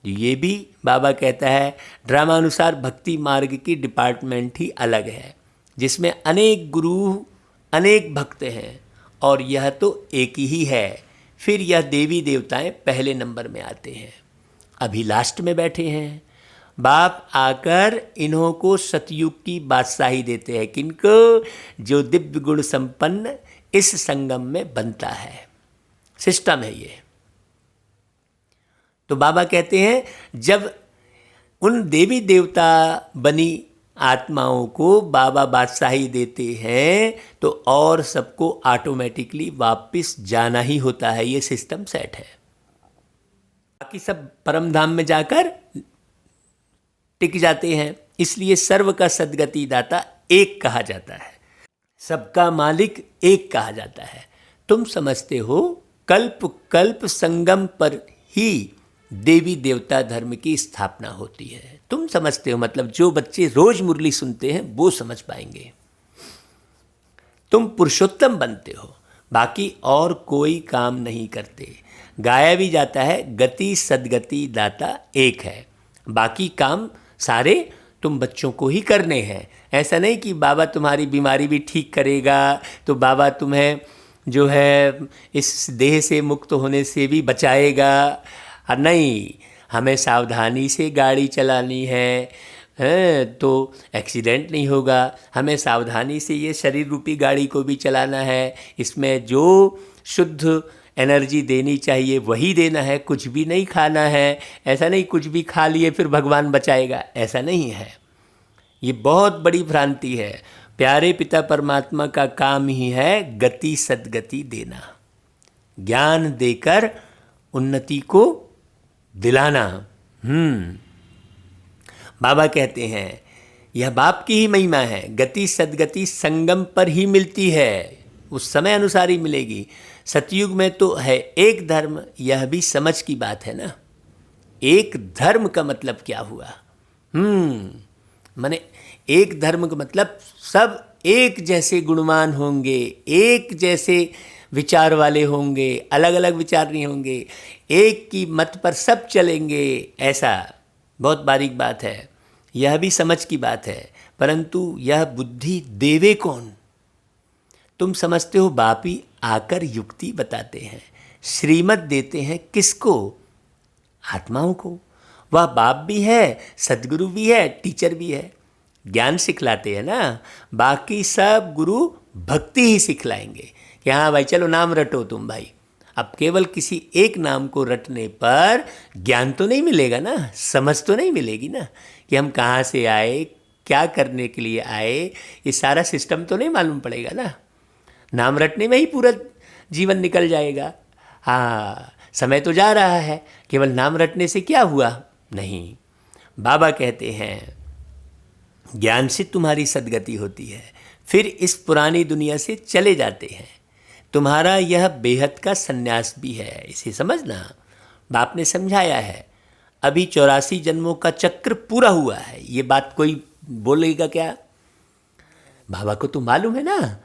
ये भी बाबा कहता है ड्रामानुसार भक्ति मार्ग की डिपार्टमेंट ही अलग है, जिसमें अनेक गुरु अनेक भक्त हैं, और यह तो एक ही है। फिर यह देवी देवताएं पहले नंबर में आते हैं, अभी लास्ट में बैठे हैं। बाप आकर इन्हों को सतयुग की बादशाही देते हैं। किनको? जो दिव्य गुण संपन्न इस संगम में बनता है। सिस्टम है ये। तो बाबा कहते हैं जब उन देवी देवता बनी आत्माओं को बाबा बादशाही देते हैं तो और सबको ऑटोमेटिकली वापस जाना ही होता है। ये सिस्टम सेट है। बाकी सब परम धाम में जाकर टिक जाते हैं। इसलिए सर्व का सद्गति दाता एक कहा जाता है, सबका मालिक एक कहा जाता है। तुम समझते हो कल्प कल्प संगम पर ही देवी देवता धर्म की स्थापना होती है। तुम समझते हो, मतलब जो बच्चे रोज मुरली सुनते हैं वो समझ पाएंगे। तुम पुरुषोत्तम बनते हो, बाकी और कोई काम नहीं करते। गाया भी जाता है गति सद्गति दाता एक है, बाकी काम सारे तुम बच्चों को ही करने हैं। ऐसा नहीं कि बाबा तुम्हारी बीमारी भी ठीक करेगा तो बाबा तुम्हें जो है इस देह से मुक्त होने से भी बचाएगा। नहीं, हमें सावधानी से गाड़ी चलानी है तो एक्सीडेंट नहीं होगा। हमें सावधानी से ये शरीर रूपी गाड़ी को भी चलाना है। इसमें जो शुद्ध एनर्जी देनी चाहिए वही देना है, कुछ भी नहीं खाना है। ऐसा नहीं कुछ भी खा लिए फिर भगवान बचाएगा, ऐसा नहीं है। ये बहुत बड़ी भ्रांति है। प्यारे पिता परमात्मा का काम ही है गति सद्गति देना, ज्ञान देकर उन्नति को दिलाना। बाबा कहते हैं यह बाप की ही महिमा है। गति सद्गति संगम पर ही मिलती है, उस समय अनुसार ही मिलेगी। सतयुग में तो है एक धर्म, यह भी समझ की बात है ना। एक धर्म का मतलब क्या हुआ? माने एक धर्म का मतलब सब एक जैसे गुणवान होंगे, एक जैसे विचार वाले होंगे, अलग अलग विचार नहीं होंगे, एक की मत पर सब चलेंगे, ऐसा। बहुत बारीक बात है, यह भी समझ की बात है, परंतु यह बुद्धि देवे कौन? तुम समझते हो बाप ही आकर युक्ति बताते हैं, श्रीमत देते हैं, किसको? आत्माओं को। वह बाप भी है, सदगुरु भी है, टीचर भी है, ज्ञान सिखलाते हैं ना। बाकी सब गुरु भक्ति ही सिखलाएंगे कि हाँ भाई चलो नाम रटो तुम भाई। अब केवल किसी एक नाम को रटने पर ज्ञान तो नहीं मिलेगा ना, समझ तो नहीं मिलेगी ना कि हम कहाँ से आए, क्या करने के लिए आए, ये सारा सिस्टम तो नहीं मालूम पड़ेगा ना। नाम रटने में ही पूरा जीवन निकल जाएगा। हाँ, समय तो जा रहा है, केवल नाम रटने से क्या हुआ? नहीं, बाबा कहते हैं ज्ञान से तुम्हारी सद्गति होती है, फिर इस पुरानी दुनिया से चले जाते हैं। तुम्हारा यह बेहद का संन्यास भी है, इसे समझना। बाप ने समझाया है, अभी 84 जन्मों का चक्र पूरा हुआ है। ये बात कोई बोलेगा क्या? बाबा को तो मालूम है ना।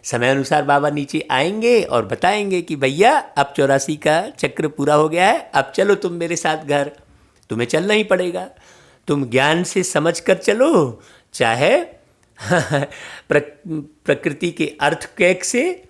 समय अनुसार बाबा नीचे आएंगे और बताएंगे कि भैया अब 84 का चक्र पूरा हो गया है, अब चलो तुम मेरे साथ घर। तुम्हें चलना ही पड़ेगा। तुम ज्ञान से समझ कर चलो, चाहे प्रकृति के अर्थक्वेक से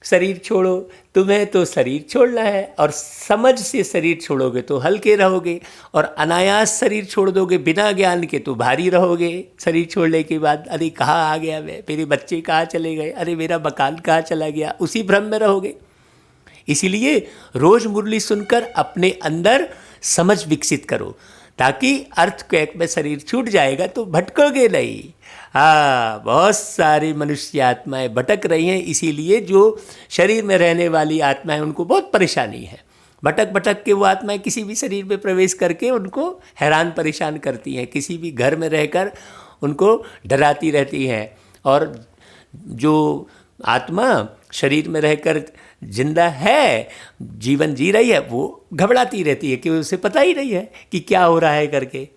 शरीर छोड़ो, तुम्हें तो शरीर छोड़ना है, और समझ से शरीर छोड़ोगे तो हल्के रहोगे, और अनायास शरीर छोड़ दोगे बिना ज्ञान के तो भारी रहोगे। शरीर छोड़ने के बाद अरे कहाँ आ गया मैं, मेरे बच्चे कहाँ चले गए, अरे मेरा मकान कहाँ चला गया, उसी भ्रम में रहोगे। इसीलिए रोज मुरली सुनकर अपने अंदर समझ विकसित करो, ताकि अर्थक्वेक में शरीर छूट जाएगा तो भटकोगे नहीं। हाँ, बहुत सारी मनुष्य आत्माएं भटक रही हैं, इसीलिए जो शरीर में रहने वाली आत्माएं उनको बहुत परेशानी है। भटक भटक के वो आत्माएं किसी भी शरीर में प्रवेश करके उनको हैरान परेशान करती हैं, किसी भी घर में रहकर उनको डराती रहती हैं। और जो आत्मा शरीर में रहकर जिंदा है, जीवन जी रही है, वो घबराती रहती है कि उसे पता ही नहीं है कि क्या हो रहा है करके।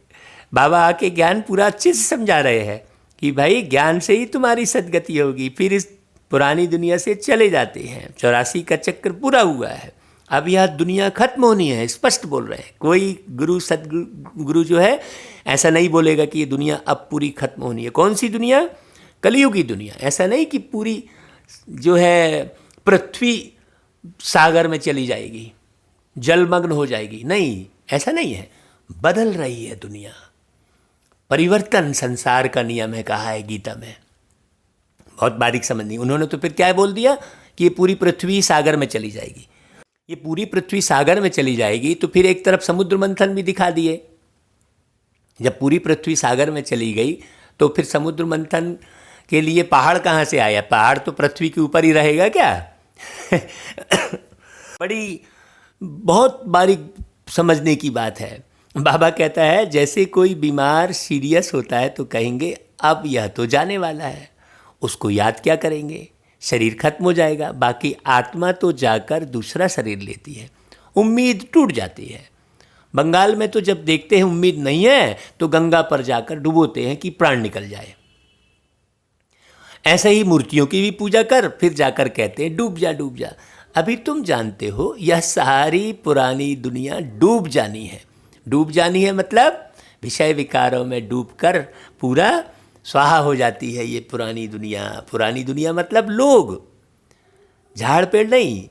बाबा आके ज्ञान पूरा अच्छे से समझा रहे हैं कि भाई ज्ञान से ही तुम्हारी सद्गति होगी, फिर इस पुरानी दुनिया से चले जाते हैं। 84 का चक्र पूरा हुआ है, अब यह दुनिया खत्म होनी है, स्पष्ट बोल रहे हैं। कोई गुरु सदगुरु जो है ऐसा नहीं बोलेगा कि ये दुनिया अब पूरी खत्म होनी है। कौन सी दुनिया? कलियुगी दुनिया। ऐसा नहीं कि पूरी जो है पृथ्वी सागर में चली जाएगी, जलमग्न हो जाएगी, नहीं, ऐसा नहीं है। बदल रही है दुनिया, परिवर्तन संसार का नियम है, कहा है गीता में। बहुत बारीक समझनी। उन्होंने तो फिर क्या बोल दिया कि ये पूरी पृथ्वी सागर में चली जाएगी। ये पूरी पृथ्वी सागर में चली जाएगी तो फिर एक तरफ समुद्र मंथन भी दिखा दिए। जब पूरी पृथ्वी सागर में चली गई तो फिर समुद्र मंथन के लिए पहाड़ कहाँ से आया? पहाड़ तो पृथ्वी के ऊपर ही रहेगा क्या? बड़ी बहुत बारीक समझने की बात है। बाबा कहता है जैसे कोई बीमार सीरियस होता है तो कहेंगे अब यह तो जाने वाला है, उसको याद क्या करेंगे, शरीर खत्म हो जाएगा। बाकी आत्मा तो जाकर दूसरा शरीर लेती है, उम्मीद टूट जाती है। बंगाल में तो जब देखते हैं उम्मीद नहीं है तो गंगा पर जाकर डुबोते हैं कि प्राण निकल जाए। ऐसे ही मूर्तियों की भी पूजा कर, फिर जाकर कहते हैं डूब जा डूब जा। अभी तुम जानते हो यह सारी पुरानी दुनिया डूब जानी है। डूब जानी है मतलब विषय विकारों में डूबकर पूरा स्वाहा हो जाती है ये पुरानी दुनिया। पुरानी दुनिया मतलब लोग, झाड़ पेड़ नहीं।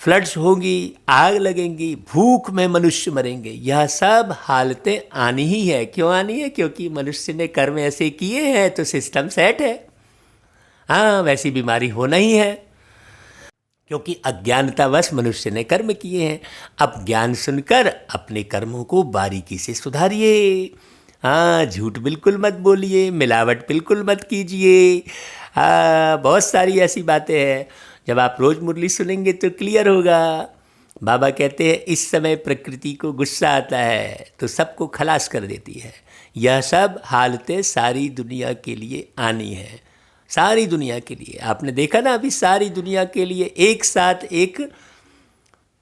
फ्लड्स होंगी, आग लगेंगी, भूख में मनुष्य मरेंगे, यह सब हालतें आनी ही है। क्यों आनी है? क्योंकि मनुष्य ने कर्म ऐसे किए हैं तो सिस्टम सेट है। हाँ, वैसी बीमारी होना ही है क्योंकि अज्ञानतावश मनुष्य ने कर्म किए हैं। अब ज्ञान सुनकर अपने कर्मों को बारीकी से सुधारिए। हाँ, झूठ बिल्कुल मत बोलिए, मिलावट बिल्कुल मत कीजिए। हाँ, बहुत सारी ऐसी बातें हैं, जब आप रोज़ मुरली सुनेंगे तो क्लियर होगा। बाबा कहते हैं इस समय प्रकृति को गुस्सा आता है तो सबको खलास कर देती है। यह सब हालतें सारी दुनिया के लिए आनी है, सारी दुनिया के लिए। आपने देखा ना अभी सारी दुनिया के लिए एक साथ एक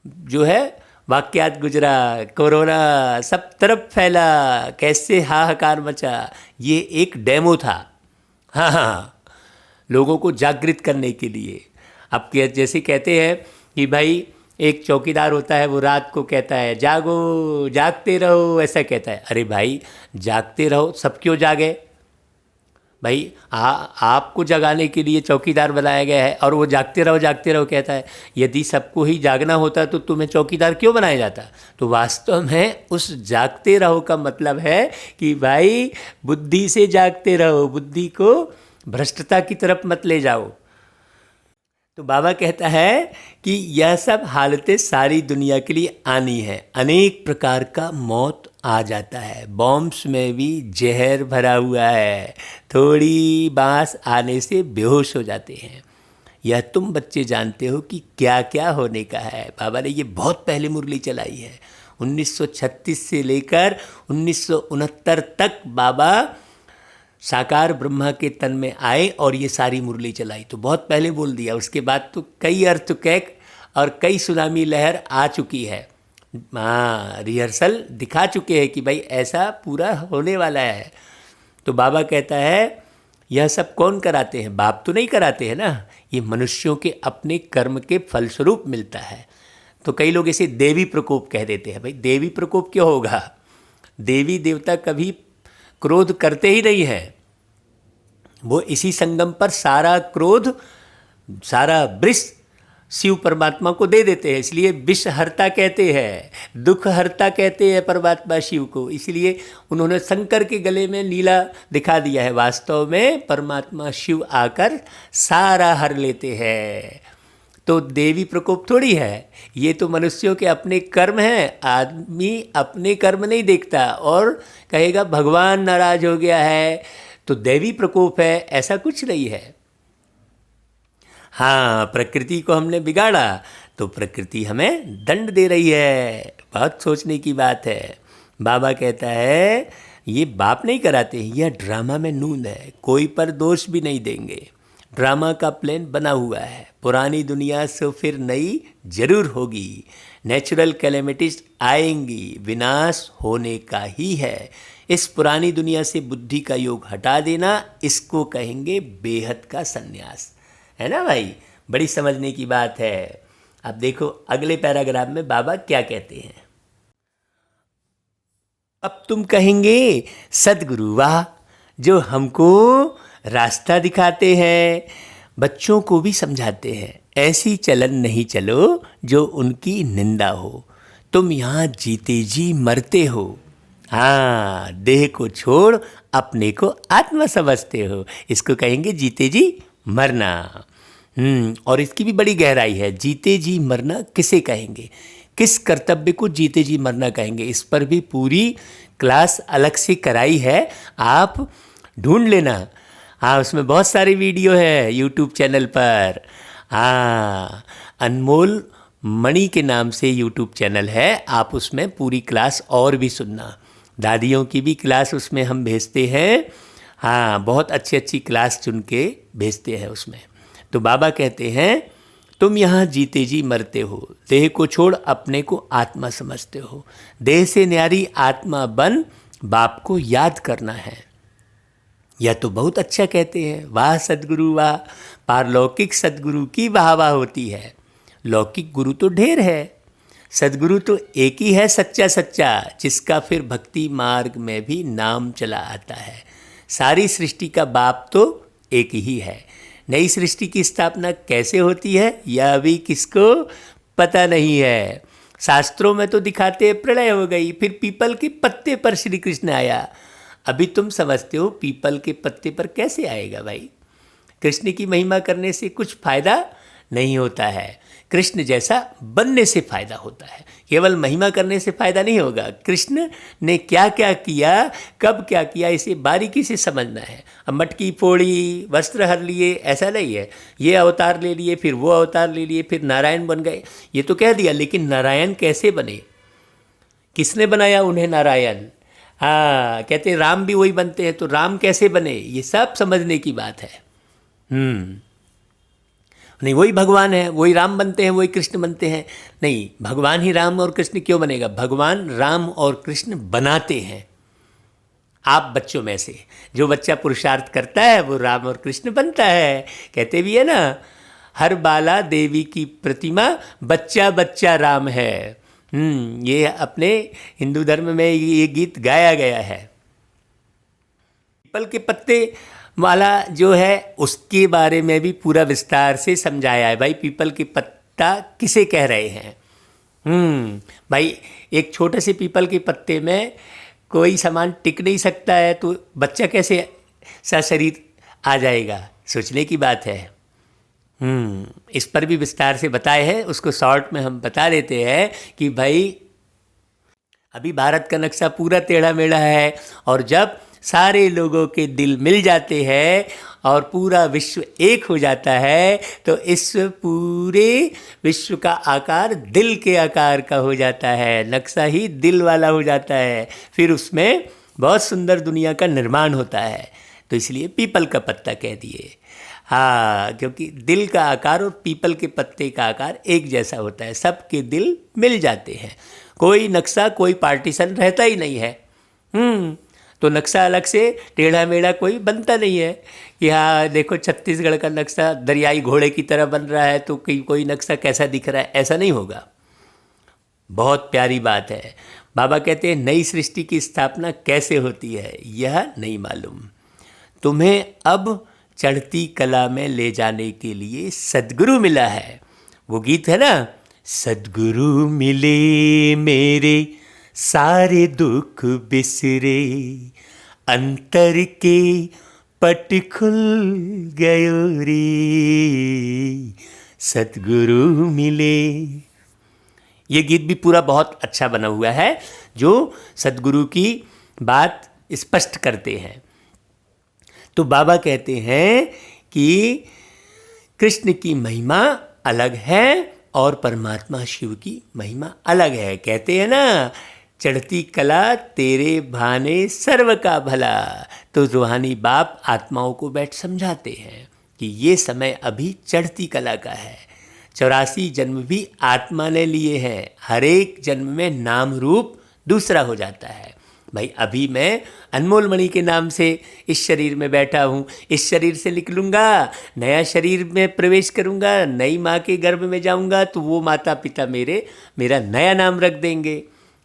जो है वाक्यात गुजरा, कोरोना सब तरफ फैला, कैसे हाहाकार मचा। ये एक डेमो था, हाँ, लोगों को जागृत करने के लिए। अब जैसे कहते हैं कि भाई एक चौकीदार होता है, वो रात को कहता है जागो, जागते रहो, ऐसा कहता है। अरे भाई जागते रहो, सब क्यों जागे भाई? आपको जगाने के लिए चौकीदार बनाया गया है और वो जागते रहो कहता है। यदि सबको ही जागना होता तो तुम्हें चौकीदार क्यों बनाया जाता? तो वास्तव में उस जागते रहो का मतलब है कि भाई बुद्धि से जागते रहो, बुद्धि को भ्रष्टता की तरफ मत ले जाओ। तो बाबा कहता है कि यह सब हालतें सारी दुनिया के लिए आनी है। अनेक प्रकार का मौत आ जाता है, बॉम्ब्स में भी जहर भरा हुआ है, थोड़ी बांस आने से बेहोश हो जाते हैं। यह तुम बच्चे जानते हो कि क्या क्या होने का है। बाबा ने ये बहुत पहले मुरली चलाई है, 1936 से लेकर 1969 तक बाबा साकार ब्रह्मा के तन में आए और ये सारी मुरली चलाई। तो बहुत पहले बोल दिया। उसके बाद तो कई अर्थक्वेक और कई सुनामी लहर आ चुकी है। हाँ, रिहर्सल दिखा चुके हैं कि भाई ऐसा पूरा होने वाला है। तो बाबा कहता है यह सब कौन कराते हैं? बाप तो नहीं कराते हैं ना, ये मनुष्यों के अपने कर्म के फलस्वरूप मिलता है। तो कई लोग इसे देवी प्रकोप कह देते हैं। भाई देवी प्रकोप क्यों होगा? देवी देवता कभी क्रोध करते ही नहीं है। वो इसी संगम पर सारा क्रोध, सारा विष शिव परमात्मा को दे देते हैं। इसलिए विष हरता कहते हैं, दुख हरता कहते हैं परमात्मा शिव को। इसलिए उन्होंने शंकर के गले में नीला दिखा दिया है। वास्तव में परमात्मा शिव आकर सारा हर लेते हैं। तो देवी प्रकोप थोड़ी है, ये तो मनुष्यों के अपने कर्म हैं। आदमी अपने कर्म नहीं देखता और कहेगा भगवान नाराज हो गया है तो देवी प्रकोप है, ऐसा कुछ नहीं है। हाँ, प्रकृति को हमने बिगाड़ा तो प्रकृति हमें दंड दे रही है। बहुत सोचने की बात है। बाबा कहता है ये बाप नहीं कराते, यह ड्रामा में नून है, कोई पर दोष भी नहीं देंगे। ड्रामा का प्लान बना हुआ है, पुरानी दुनिया से फिर नई जरूर होगी। नेचुरल कैलेमिटीज आएंगी, विनाश होने का ही है। इस पुरानी दुनिया से बुद्धि का योग हटा देना, इसको कहेंगे बेहद का संन्यास। है ना भाई? बड़ी समझने की बात है। अब देखो अगले पैराग्राफ में बाबा क्या कहते हैं। अब तुम कहेंगे सद्गुरु वाह, जो हमको रास्ता दिखाते हैं, बच्चों को भी समझाते हैं। ऐसी चलन नहीं चलो जो उनकी निंदा हो। तुम यहाँ जीते जी मरते हो। हाँ, देह को छोड़ अपने को आत्मा समझते हो। इसको कहेंगे जीते जी मरना। और इसकी भी बड़ी गहराई है। जीते जी मरना किसे कहेंगे? किस कर्तव्य को जीते जी मरना कहेंगे? इस पर भी पूरी क्लास अलग से कराई है, आप ढूंढ लेना। हाँ, उसमें बहुत सारी वीडियो है यूट्यूब चैनल पर। हाँ, अनमोल मणि के नाम से यूट्यूब चैनल है, आप उसमें पूरी क्लास और भी सुनना। दादियों की भी क्लास उसमें हम भेजते हैं। हाँ, बहुत अच्छी अच्छी क्लास चुन के भेजते हैं उसमें। तो बाबा कहते हैं तुम यहाँ जीते जी मरते हो, देह को छोड़ अपने को आत्मा समझते हो। देह से न्यारी आत्मा बन बाप को याद करना है। यह तो बहुत अच्छा कहते हैं, वाह सद्गुरु वाह। पारलौकिक सद्गुरु की वाह वाह होती है। लौकिक गुरु तो ढेर है, सद्गुरु तो एक ही है सच्चा सच्चा, जिसका फिर भक्ति मार्ग में भी नाम चला आता है। सारी सृष्टि का बाप तो एक ही है। नई सृष्टि की स्थापना कैसे होती है यह अभी किसको पता नहीं है। शास्त्रों में तो दिखाते प्रलय हो गई, फिर पीपल के पत्ते पर श्री कृष्ण आया। अभी तुम समझते हो पीपल के पत्ते पर कैसे आएगा भाई? कृष्ण की महिमा करने से कुछ फायदा नहीं होता है, कृष्ण जैसा बनने से फायदा होता है। केवल महिमा करने से फायदा नहीं होगा। कृष्ण ने क्या क्या किया, कब क्या किया, इसे बारीकी से समझना है। अब मटकी फोड़ी, वस्त्र हर लिए, ऐसा नहीं है। ये अवतार ले लिए, फिर वो अवतार ले लिए, फिर नारायण बन गए, ये तो कह दिया। लेकिन नारायण कैसे बने, किसने बनाया उन्हें नारायण? हाँ, कहते राम भी वही बनते हैं, तो राम कैसे बने, ये सब समझने की बात है। नहीं, वही भगवान है, वही राम बनते हैं, वही कृष्ण बनते हैं? नहीं, भगवान ही राम और कृष्ण क्यों बनेगा? भगवान राम और कृष्ण बनाते हैं। आप बच्चों में से जो बच्चा पुरुषार्थ करता है वो राम और कृष्ण बनता है। कहते भी है ना, हर बाला देवी की प्रतिमा, बच्चा बच्चा राम है। ये अपने हिंदू धर्म में ये गीत गाया गया है। पीपल के पत्ते वाला जो है उसके बारे में भी पूरा विस्तार से समझाया है। भाई पीपल के पत्ता किसे कह रहे हैं? भाई एक छोटे से पीपल के पत्ते में कोई सामान टिक नहीं सकता है, तो बच्चा कैसे सा शरीर आ जाएगा? सोचने की बात है। इस पर भी विस्तार से बताए हैं, उसको शॉर्ट में हम बता देते हैं कि भाई अभी भारत का नक्शा पूरा टेढ़ा मेढ़ा है, और जब सारे लोगों के दिल मिल जाते हैं और पूरा विश्व एक हो जाता है, तो इस पूरे विश्व का आकार दिल के आकार का हो जाता है। नक्शा ही दिल वाला हो जाता है, फिर उसमें बहुत सुंदर दुनिया का निर्माण होता है। तो इसलिए पीपल का पत्ता कह दिए। हाँ, क्योंकि दिल का आकार और पीपल के पत्ते का आकार एक जैसा होता है, सबके दिल मिल जाते हैं। कोई नक्शा, कोई पार्टीशन रहता ही नहीं है। तो नक्शा अलग से टेढ़ा मेढ़ा कोई बनता नहीं है कि हाँ देखो छत्तीसगढ़ का नक्शा दरियाई घोड़े की तरह बन रहा है तो कोई नक्शा कैसा दिख रहा है, ऐसा नहीं होगा। बहुत प्यारी बात है। बाबा कहते हैं नई सृष्टि की स्थापना कैसे होती है यह नहीं मालूम, तुम्हें अब चढ़ती कला में ले जाने के लिए सद्गुरु मिला है। वो गीत है ना, सद्गुरु मिले मेरे सारे दुख बिसरे, अंतर के पट खुल गयो रे, सद्गुरु मिले। ये गीत भी पूरा बहुत अच्छा बना हुआ है, जो सद्गुरु की बात स्पष्ट करते हैं। तो बाबा कहते हैं कि कृष्ण की महिमा अलग है और परमात्मा शिव की महिमा अलग है। कहते हैं ना, चढ़ती कला तेरे भाने सर्व का भला। तो रूहानी बाप आत्माओं को बैठ समझाते हैं कि ये समय अभी चढ़ती कला का है। 84 जन्म भी आत्मा ने लिए हैं, हर एक जन्म में नाम रूप दूसरा हो जाता है। भाई अभी मैं अनमोल मणि के नाम से इस शरीर में बैठा हूँ, इस शरीर से निकलूँगा, नया शरीर में प्रवेश करूँगा, नई माँ के गर्भ में जाऊँगा, तो वो माता पिता मेरा नया नाम रख देंगे।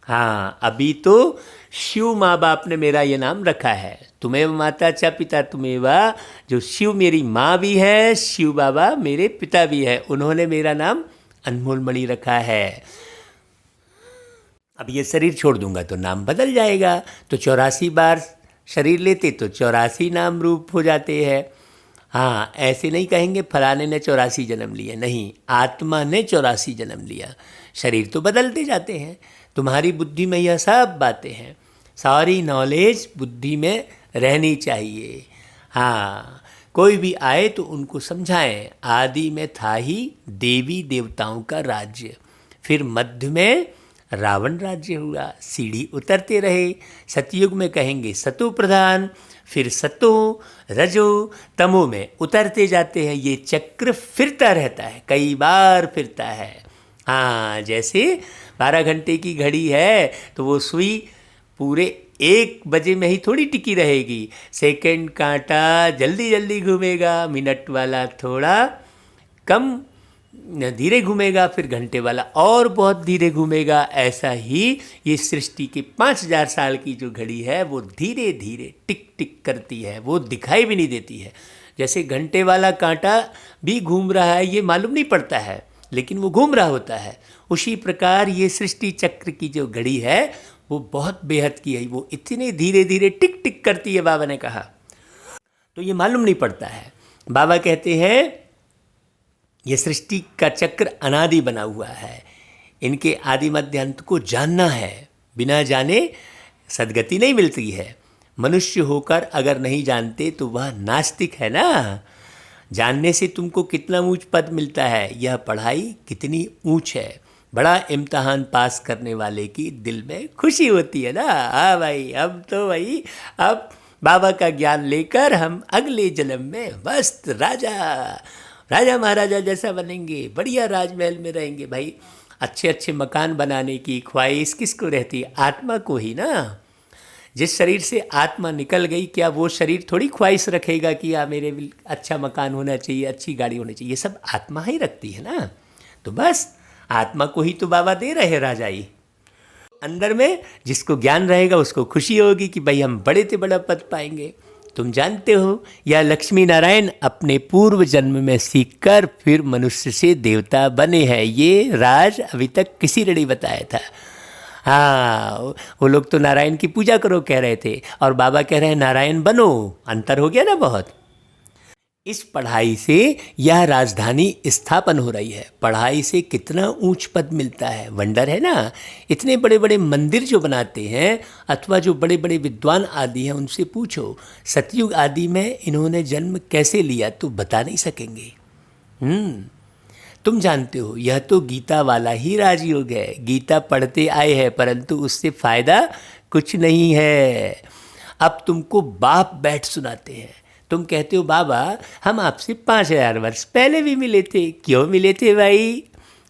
हाँ, अभी तो शिव माँ बाप ने मेरा ये नाम रखा है, तुम्हें माता चा पिता तुम्हें वा, जो शिव मेरी माँ भी है, शिव बाबा मेरे पिता भी है, उन्होंने मेरा नाम अनमोल मणि रखा है। अब ये शरीर छोड़ दूंगा तो नाम बदल जाएगा, तो 84 बार शरीर लेते तो 84 नाम रूप हो जाते हैं। हाँ, ऐसे नहीं कहेंगे फलाने ने 84 जन्म लिए, नहीं, आत्मा ने 84 जन्म लिया। शरीर तो बदलते जाते हैं। तुम्हारी बुद्धि में यह सब बातें हैं, सारी नॉलेज बुद्धि में रहनी चाहिए। हाँ, कोई भी आए तो उनको समझाएं, आदि में था ही देवी देवताओं का राज्य, फिर मध्य में रावण राज्य हुआ, सीढ़ी उतरते रहे। सतयुग में कहेंगे सतो प्रधान, फिर सतो रजो तमो में उतरते जाते हैं। ये चक्र फिरता रहता है, कई बार फिरता है। हाँ, जैसे 12 घंटे की घड़ी है तो वो सुई पूरे 1 बजे में ही थोड़ी टिकी रहेगी। सेकंड कांटा जल्दी जल्दी घूमेगा, मिनट वाला थोड़ा कम धीरे घूमेगा, फिर घंटे वाला और बहुत धीरे घूमेगा। ऐसा ही ये सृष्टि के 5000 साल की जो घड़ी है वो धीरे धीरे टिक टिक करती है, वो दिखाई भी नहीं देती है। जैसे घंटे वाला कांटा भी घूम रहा है ये मालूम नहीं पड़ता है, लेकिन वो घूम रहा होता है। उसी प्रकार ये सृष्टि चक्र की जो घड़ी है वो बहुत बेहद की है, वो इतने धीरे धीरे टिक टिक करती है, बाबा ने कहा, तो ये मालूम नहीं पड़ता है। बाबा कहते हैं ये सृष्टि का चक्र अनादि बना हुआ है, इनके आदि मध्य अंत को जानना है, बिना जाने सद्गति नहीं मिलती है। मनुष्य होकर अगर नहीं जानते तो वह नास्तिक है ना। जानने से तुमको कितना ऊंच पद मिलता है, यह पढ़ाई कितनी ऊंच है। बड़ा इम्तहान पास करने वाले की दिल में खुशी होती है ना। हाँ भाई, अब बाबा का ज्ञान लेकर हम अगले जन्म में मस्त राजा महाराजा जैसा बनेंगे, बढ़िया राजमहल में रहेंगे। भाई अच्छे अच्छे मकान बनाने की ख्वाहिश किसको रहती है? आत्मा को ही ना। जिस शरीर से आत्मा निकल गई, क्या वो शरीर थोड़ी ख्वाहिश रखेगा कि मेरे भी अच्छा मकान होना चाहिए, अच्छी गाड़ी होनी चाहिए? ये सब आत्मा ही रखती है ना। तो बस आत्मा को ही तो बाबा दे रहे राजाई। अंदर में जिसको ज्ञान रहेगा उसको खुशी होगी कि भाई हम बड़े से बड़ा पद पाएंगे। तुम जानते हो, यह लक्ष्मी नारायण अपने पूर्व जन्म में सीखकर फिर मनुष्य से देवता बने हैं। ये राज अभी तक किसी ने नहीं बताया था। हाँ, वो लोग तो नारायण की पूजा करो कह रहे थे, और बाबा कह रहे हैं नारायण बनो। अंतर हो गया ना बहुत। इस पढ़ाई से यह राजधानी स्थापन हो रही है। पढ़ाई से कितना ऊंच पद मिलता है, वंडर है ना। इतने बड़े बड़े मंदिर जो बनाते हैं, अथवा जो बड़े बड़े विद्वान आदि हैं, उनसे पूछो सतयुग आदि में इन्होंने जन्म कैसे लिया, तो बता नहीं सकेंगे। तुम जानते हो, यह तो गीता वाला ही राजयोग है। गीता पढ़ते आए हैं, परंतु उससे फायदा कुछ नहीं है। अब तुमको बाप बैठ सुनाते हैं। तुम कहते हो बाबा हम आपसे 5000 वर्ष पहले भी मिले थे। क्यों मिले थे भाई?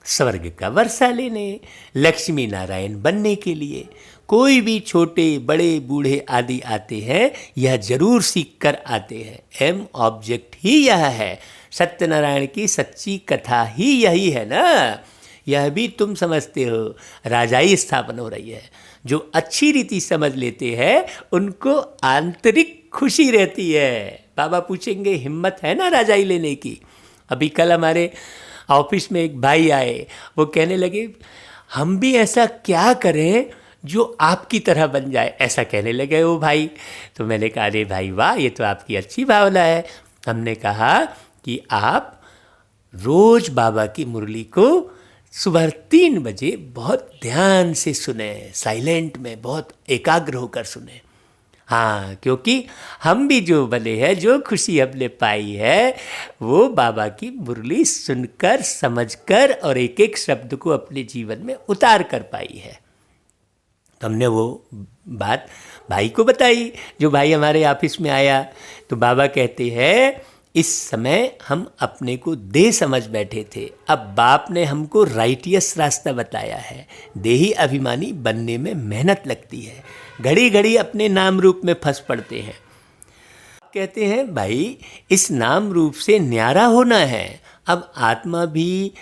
स्वर्ग का वर्षा लेने, लक्ष्मी नारायण बनने के लिए। कोई भी छोटे बड़े बूढ़े आदि आते हैं, यह जरूर सीख कर आते हैं। एम ऑब्जेक्ट ही यह है। सत्यनारायण की सच्ची कथा ही यही है ना। यह भी तुम समझते हो, राजाई स्थापन हो रही है। जो अच्छी रीति समझ लेते हैं उनको आंतरिक खुशी रहती है। बाबा पूछेंगे हिम्मत है ना राजाई लेने की? अभी कल हमारे ऑफिस में एक भाई आए, वो कहने लगे हम भी ऐसा क्या करें जो आपकी तरह बन जाए, ऐसा कहने लगे वो भाई। तो मैंने कहा अरे भाई वाह, ये तो आपकी अच्छी भावना है। हमने कहा कि आप रोज बाबा की मुरली को सुबह 3 बजे बहुत ध्यान से सुने, साइलेंट में बहुत एकाग्र होकर सुने। हाँ, क्योंकि हम भी जो बने हैं, जो खुशी हमने पाई है, वो बाबा की मुरली सुनकर, समझकर और एक एक शब्द को अपने जीवन में उतार कर पाई है। हमने वो बात भाई को बताई। जो भाई हमारे ऑफिस में आया, तो बाबा कहते हैं इस समय हम अपने को दे समझ बैठे थे, अब बाप ने हमको राइटियस रास्ता बताया है। देही अभिमानी बनने में मेहनत लगती है, घड़ी घड़ी अपने नाम रूप में फंस पड़ते हैं। कहते हैं भाई इस नाम रूप से न्यारा होना है। अब आत्मा भी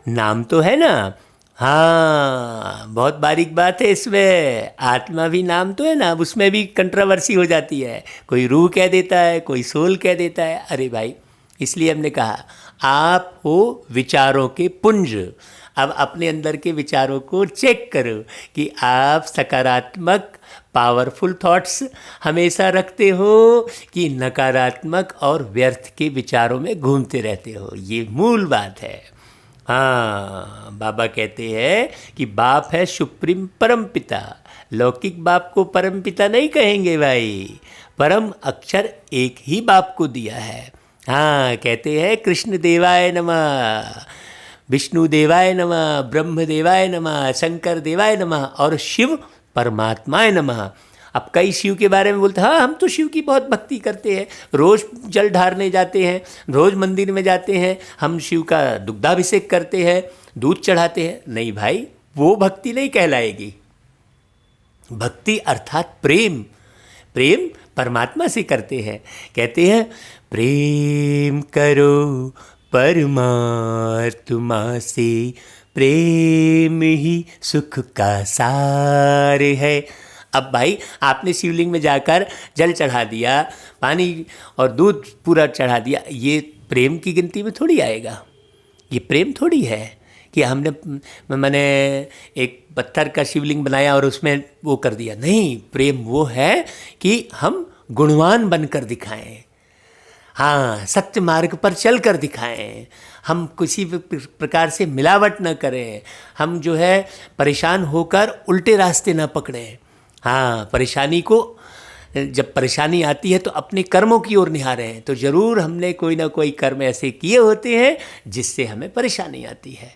नाम तो है ना। हाँ, बहुत बारीक बात है इसमें। आत्मा भी नाम तो है ना, अब उसमें भी कंट्रोवर्सी हो जाती है। कोई रूह कह देता है, कोई सोल कह देता है। अरे भाई, इसलिए हमने कहा आप हो विचारों के पुंज। अब अपने अंदर के विचारों को चेक करो कि आप सकारात्मक पावरफुल थॉट्स हमेशा रखते हो कि नकारात्मक और व्यर्थ के विचारों में घूमते रहते हो। ये मूल बात है। हाँ, बाबा कहते हैं कि बाप है सुप्रीम परम पिता। लौकिक बाप को परम पिता नहीं कहेंगे भाई, परम अक्षर एक ही बाप को दिया है। हाँ, कहते हैं कृष्ण देवाय नमः, विष्णु देवाय नमः, ब्रह्म देवाय नमः, शंकर देवाय नमः और शिव परमात्माय नमः। अब कई शिव के बारे में बोलते हैं, हाँ हम तो शिव की बहुत भक्ति करते हैं, रोज़ जल ढारने जाते हैं, रोज़ मंदिर में जाते हैं, हम शिव का दुग्धाभिषेक करते हैं, दूध चढ़ाते हैं। नहीं भाई, वो भक्ति नहीं कहलाएगी। भक्ति अर्थात प्रेम। प्रेम परमात्मा से करते हैं। कहते हैं प्रेम करो परमात्मा से, प्रेम ही सुख का सार है। अब भाई आपने शिवलिंग में जाकर जल चढ़ा दिया, पानी और दूध पूरा चढ़ा दिया, ये प्रेम की गिनती में थोड़ी आएगा। ये प्रेम थोड़ी है कि मैंने एक पत्थर का शिवलिंग बनाया और उसमें वो कर दिया। नहीं, प्रेम वो है कि हम गुणवान बनकर दिखाएं। हाँ, सत्य मार्ग पर चल कर दिखाएं। हम किसी भी प्रकार से मिलावट न करें। हम जो है परेशान होकर उल्टे रास्ते न पकड़ें। हाँ, परेशानी को, जब परेशानी आती है तो अपने कर्मों की ओर निहारें। तो ज़रूर हमने कोई ना कोई कर्म ऐसे किए होते हैं जिससे हमें परेशानी आती है।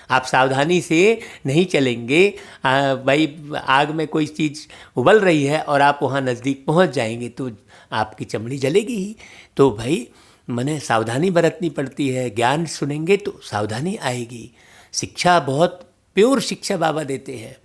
आप सावधानी से नहीं चलेंगे। भाई आग में कोई चीज़ उबल रही है और आप वहाँ नज़दीक पहुँच जाएंगे तो आपकी चमड़ी जलेगी ही। तो भाई मने सावधानी बरतनी पड़ती है। ज्ञान सुनेंगे तो सावधानी आएगी। शिक्षा बहुत प्योर शिक्षा बाबा देते हैं।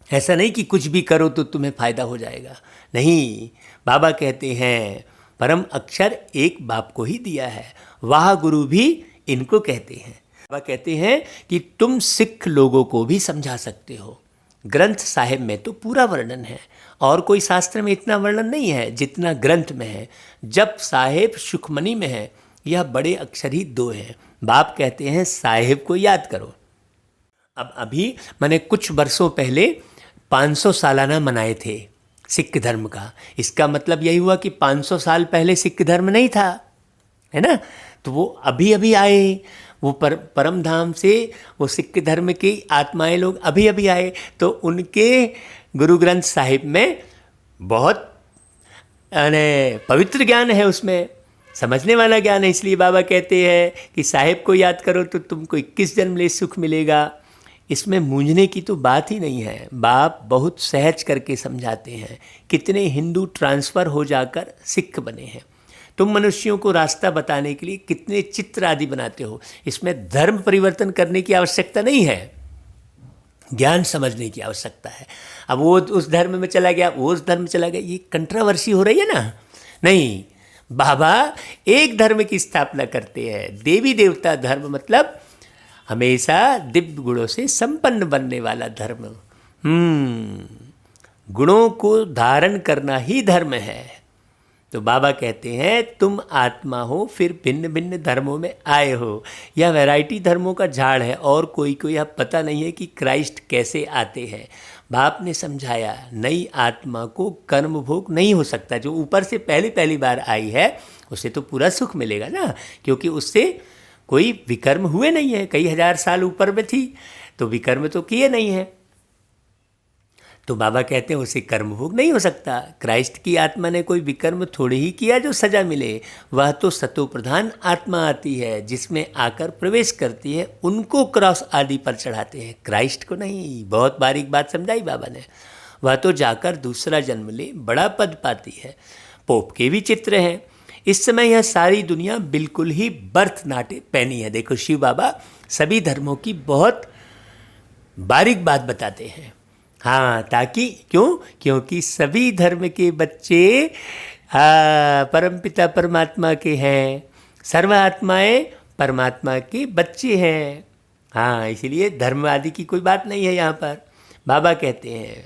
ऐसा नहीं कि कुछ भी करो तो तुम्हें फायदा हो जाएगा, नहीं। बाबा कहते हैं परम अक्षर एक बाप को ही दिया है, वाह गुरु भी इनको कहते हैं। बाबा कहते हैं कि तुम सिख लोगों को भी समझा सकते हो। ग्रंथ साहिब में तो पूरा वर्णन है, और कोई शास्त्र में इतना वर्णन नहीं है जितना ग्रंथ में है। जप साहिब सुखमनी में है, यह बड़े अक्षर ही 2 हैं। बाप कहते हैं साहिब को याद करो। अब अभी मैंने कुछ वर्षों पहले 500 सालाना मनाए थे सिख धर्म का। इसका मतलब यही हुआ कि 500 साल पहले सिख धर्म नहीं था, है ना। तो वो अभी अभी आए, वो परम धाम से वो सिख धर्म की आत्माएं लोग अभी अभी आए, तो उनके गुरु ग्रंथ साहिब में बहुत पवित्र ज्ञान है, उसमें समझने वाला ज्ञान है। इसलिए बाबा कहते हैं कि साहिब को याद करो तो तुमको 21 जन्म ले सुख मिलेगा। इसमें मूंझने की तो बात ही नहीं है। बाप बहुत सहज करके समझाते हैं। कितने हिंदू ट्रांसफ़र हो जाकर सिख बने हैं। तुम मनुष्यों को रास्ता बताने के लिए कितने चित्र आदि बनाते हो। इसमें धर्म परिवर्तन करने की आवश्यकता नहीं है, ज्ञान समझने की आवश्यकता है। अब वो उस धर्म में चला गया, वो उस धर्म में चला गया, ये कंट्रोवर्सी हो रही है ना। नहीं, बाबा एक धर्म की स्थापना करते हैं। देवी देवता धर्म मतलब हमेशा दिव्य गुणों से संपन्न बनने वाला धर्म। गुणों को धारण करना ही धर्म है। तो बाबा कहते हैं तुम आत्मा हो, फिर भिन्न भिन्न धर्मों में आए हो। यह वैरायटी धर्मों का झाड़ है, और कोई को यह पता नहीं है कि क्राइस्ट कैसे आते हैं। बाप ने समझाया नई आत्मा को कर्म भोग नहीं हो सकता। जो ऊपर से पहली बार आई है उसे तो पूरा सुख मिलेगा ना, क्योंकि उससे कोई विकर्म हुए नहीं है। कई हजार साल ऊपर में थी तो विकर्म तो किए नहीं है। तो बाबा कहते हैं उसे कर्म भोग नहीं हो सकता। क्राइस्ट की आत्मा ने कोई विकर्म थोड़ी ही किया जो सजा मिले। वह तो सतो प्रधान आत्मा आती है जिसमें आकर प्रवेश करती है, उनको क्रॉस आदि पर चढ़ाते हैं, क्राइस्ट को नहीं। बहुत बारीक बात समझाई बाबा ने। वह तो जाकर दूसरा जन्म ले बड़ा पद पाती है। पोप के भी चित्र हैं। इस समय यह सारी दुनिया बिल्कुल ही बर्थ नाटे पहनी है। देखो शिव बाबा सभी धर्मों की बहुत बारीक बात बताते हैं। हाँ, ताकि क्योंकि सभी धर्म के बच्चे परमपिता परमात्मा के हैं। सर्व आत्माएं परमात्मा के बच्चे हैं। हाँ, इसीलिए धर्म आदि की कोई बात नहीं है यहाँ पर। बाबा कहते हैं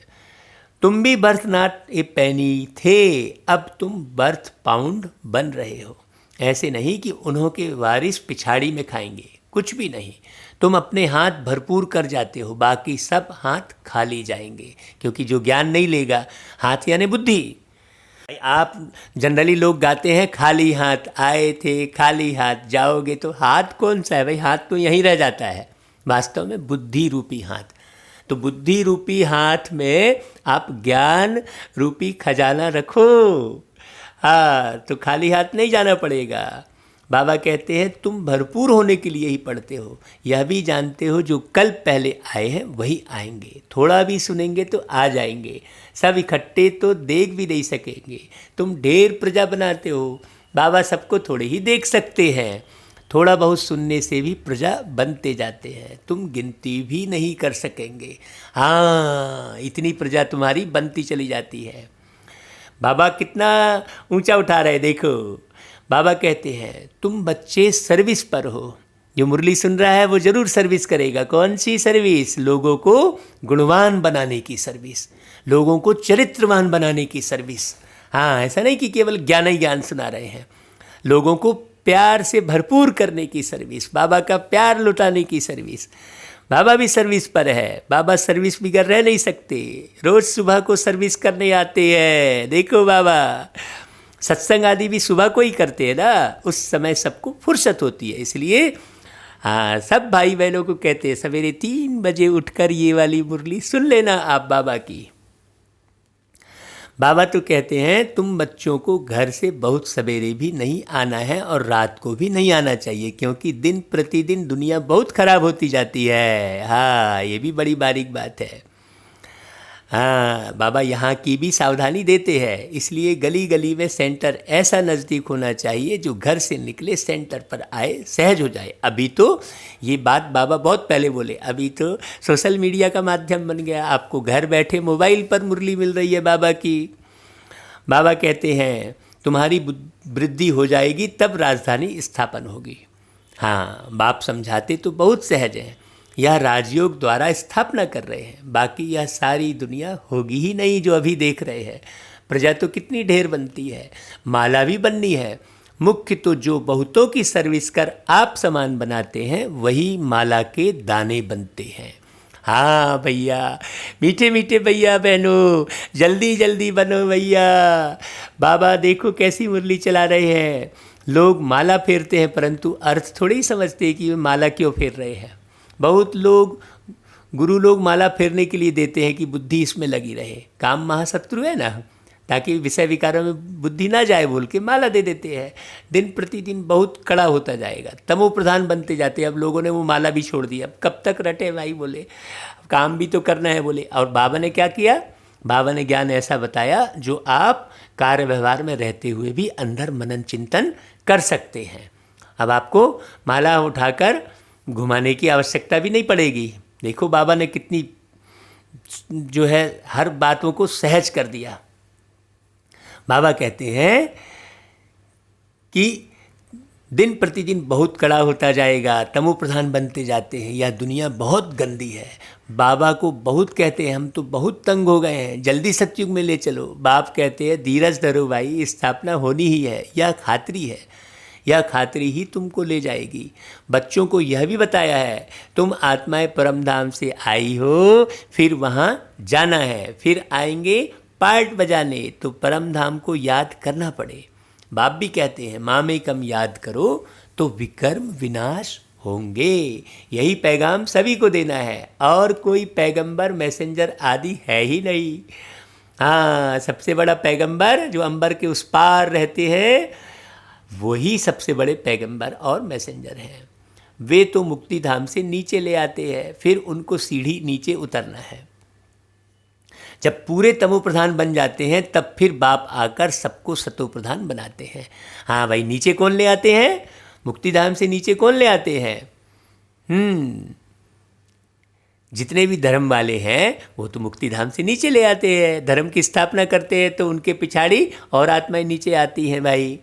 तुम भी बर्थ नाट ए पैनी थे, अब तुम बर्थ पाउंड बन रहे हो। ऐसे नहीं कि उन्हों के वारिस पिछाड़ी में खाएंगे, कुछ भी नहीं। तुम अपने हाथ भरपूर कर जाते हो, बाकी सब हाथ खाली जाएंगे। क्योंकि जो ज्ञान नहीं लेगा, हाथ यानी बुद्धि। आप जनरली लोग गाते हैं खाली हाथ आए थे खाली हाथ जाओगे, तो हाथ कौन सा है भाई? हाथ तो यहीं रह जाता है। वास्तव में बुद्धि रूपी हाथ। तो बुद्धि रूपी हाथ में आप ज्ञान रूपी खजाना रखो। हाँ, तो खाली हाथ नहीं जाना पड़ेगा। बाबा कहते हैं तुम भरपूर होने के लिए ही पढ़ते हो। यह भी जानते हो जो कल पहले आए हैं वही आएंगे। थोड़ा भी सुनेंगे तो आ जाएंगे, सब इकट्ठे तो देख भी नहीं सकेंगे। तुम ढेर प्रजा बनाते हो, बाबा सबको थोड़े ही देख सकते हैं। थोड़ा बहुत सुनने से भी प्रजा बनते जाते हैं, तुम गिनती भी नहीं कर सकेंगे। हाँ, इतनी प्रजा तुम्हारी बनती चली जाती है। बाबा कितना ऊंचा उठा रहे देखो। बाबा कहते हैं तुम बच्चे सर्विस पर हो। जो मुरली सुन रहा है वो जरूर सर्विस करेगा। कौन सी सर्विस? लोगों को गुणवान बनाने की सर्विस, लोगों को चरित्रवान बनाने की सर्विस। हाँ, ऐसा नहीं कि केवल ज्ञान ही ज्ञान सुना रहे हैं, लोगों को प्यार से भरपूर करने की सर्विस, बाबा का प्यार लुटाने की सर्विस। बाबा भी सर्विस पर है। बाबा सर्विस बिगड़ रह नहीं सकते। रोज़ सुबह को सर्विस करने आते हैं। देखो बाबा सत्संग आदि भी सुबह को ही करते हैं ना, उस समय सबको फुर्सत होती है। इसलिए हाँ, सब भाई बहनों को कहते हैं सवेरे 3 बजे उठकर ये वाली मुरली सुन लेना आप बाबा की। बाबा तो कहते हैं तुम बच्चों को घर से बहुत सवेरे भी नहीं आना है और रात को भी नहीं आना चाहिए, क्योंकि दिन प्रतिदिन दुनिया बहुत खराब होती जाती है। हाँ, ये भी बड़ी बारीक बात है। हाँ, बाबा यहाँ की भी सावधानी देते हैं, इसलिए गली गली में सेंटर ऐसा नज़दीक होना चाहिए जो घर से निकले सेंटर पर आए, सहज हो जाए। अभी तो ये बात बाबा बहुत पहले बोले, अभी तो सोशल मीडिया का माध्यम बन गया, आपको घर बैठे मोबाइल पर मुरली मिल रही है बाबा की। बाबा कहते हैं तुम्हारी वृद्धि हो जाएगी तब राजधानी स्थापन होगी। हाँ, बाप समझाते तो बहुत सहज हैं, यह राजयोग द्वारा स्थापना कर रहे हैं, बाकी यह सारी दुनिया होगी ही नहीं जो अभी देख रहे हैं। प्रजा तो कितनी ढेर बनती है, माला भी बननी है। मुख्य तो जो बहुतों की सर्विस कर आप समान बनाते हैं वही माला के दाने बनते हैं। हाँ भैया, मीठे मीठे भैया बहनों, जल्दी जल्दी बनो भैया। बाबा देखो कैसी मुरली चला रहे हैं। लोग माला फेरते हैं परंतु अर्थ थोड़ी ही समझते हैं कि वे माला क्यों फेर रहे हैं। बहुत लोग गुरु लोग माला फेरने के लिए देते हैं कि बुद्धि इसमें लगी रहे, काम महाशत्रु है ना, ताकि विषय विकारों में बुद्धि ना जाए बोल के माला दे देते हैं। दिन प्रतिदिन बहुत कड़ा होता जाएगा, तमो प्रधान बनते जाते हैं। अब लोगों ने वो माला भी छोड़ दी, अब कब तक रटे भाई, बोले काम भी तो करना है बोले। और बाबा ने क्या किया, बाबा ने ज्ञान ऐसा बताया जो आप कार्य व्यवहार में रहते हुए भी अंदर मनन चिंतन कर सकते हैं। अब आपको माला उठाकर घुमाने की आवश्यकता भी नहीं पड़ेगी। देखो बाबा ने कितनी जो है हर बातों को सहज कर दिया। बाबा कहते हैं कि दिन प्रतिदिन बहुत कड़ा होता जाएगा, तमो प्रधान बनते जाते हैं, यह दुनिया बहुत गंदी है। बाबा को बहुत कहते हैं हम तो बहुत तंग हो गए हैं, जल्दी सतयुग में ले चलो। बाप कहते हैं धीरज धरो भाई, स्थापना होनी ही है, यह खातरी है, यह खातरी ही तुमको ले जाएगी। बच्चों को यह भी बताया है तुम आत्माएं परम धाम से आई हो, फिर वहाँ जाना है, फिर आएंगे पार्ट बजाने, तो परम धाम को याद करना पड़े। बाप भी कहते हैं मामे कम याद करो तो विकर्म विनाश होंगे। यही पैगाम सभी को देना है, और कोई पैगंबर मैसेंजर आदि है ही नहीं। हाँ, सबसे बड़ा पैगंबर जो अंबर के उस पार रहते हैं वही सबसे बड़े पैगंबर और मैसेंजर हैं। वे तो मुक्ति धाम से नीचे ले आते हैं, फिर उनको सीढ़ी नीचे उतरना है। जब पूरे तमो प्रधान बन जाते हैं तब फिर बाप आकर सबको सतो प्रधान बनाते हैं। हाँ भाई, नीचे कौन ले आते हैं, मुक्ति धाम से नीचे कौन ले आते हैं? जितने भी धर्म वाले हैं वो तो मुक्ति धाम से नीचे ले आते हैं, धर्म की स्थापना करते हैं तो उनके पिछाड़ी और आत्माएं नीचे आती हैं भाई।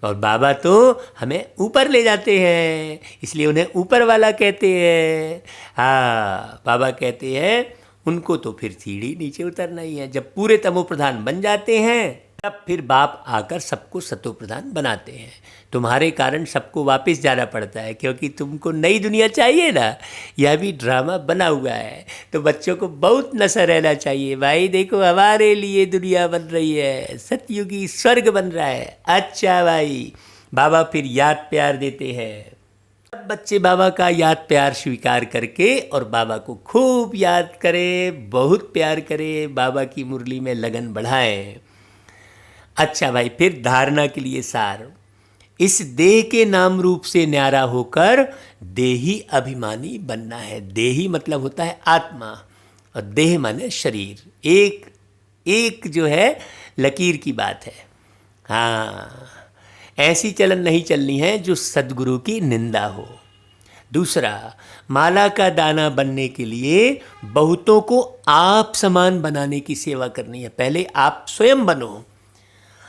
और बाबा तो हमें ऊपर ले जाते हैं, इसलिए उन्हें ऊपर वाला कहते हैं। हाँ, बाबा कहते हैं उनको तो फिर सीढ़ी नीचे उतरना ही है। जब पूरे तमो प्रधान बन जाते हैं तब फिर बाप आकर सबको सतो प्रधान बनाते हैं। तुम्हारे कारण सबको वापस जाना पड़ता है, क्योंकि तुमको नई दुनिया चाहिए ना, यह भी ड्रामा बना हुआ है। तो बच्चों को बहुत नशा रहना चाहिए भाई। देखो हमारे लिए दुनिया बन रही है, सतयुगी स्वर्ग बन रहा है। अच्छा भाई, बाबा फिर याद प्यार देते हैं। सब बच्चे बाबा का याद प्यार स्वीकार करके और बाबा को खूब याद करें, बहुत प्यार करें, बाबा की मुरली में लगन बढ़ाएं। अच्छा भाई, फिर धारणा के लिए सार, इस देह के नाम रूप से न्यारा होकर देही अभिमानी बनना है। देही मतलब होता है आत्मा, और देह माने शरीर। एक जो है लकीर की बात है। हाँ, ऐसी चलन नहीं चलनी है जो सद्गुरु की निंदा हो। दूसरा, माला का दाना बनने के लिए बहुतों को आप समान बनाने की सेवा करनी है। पहले आप स्वयं बनो।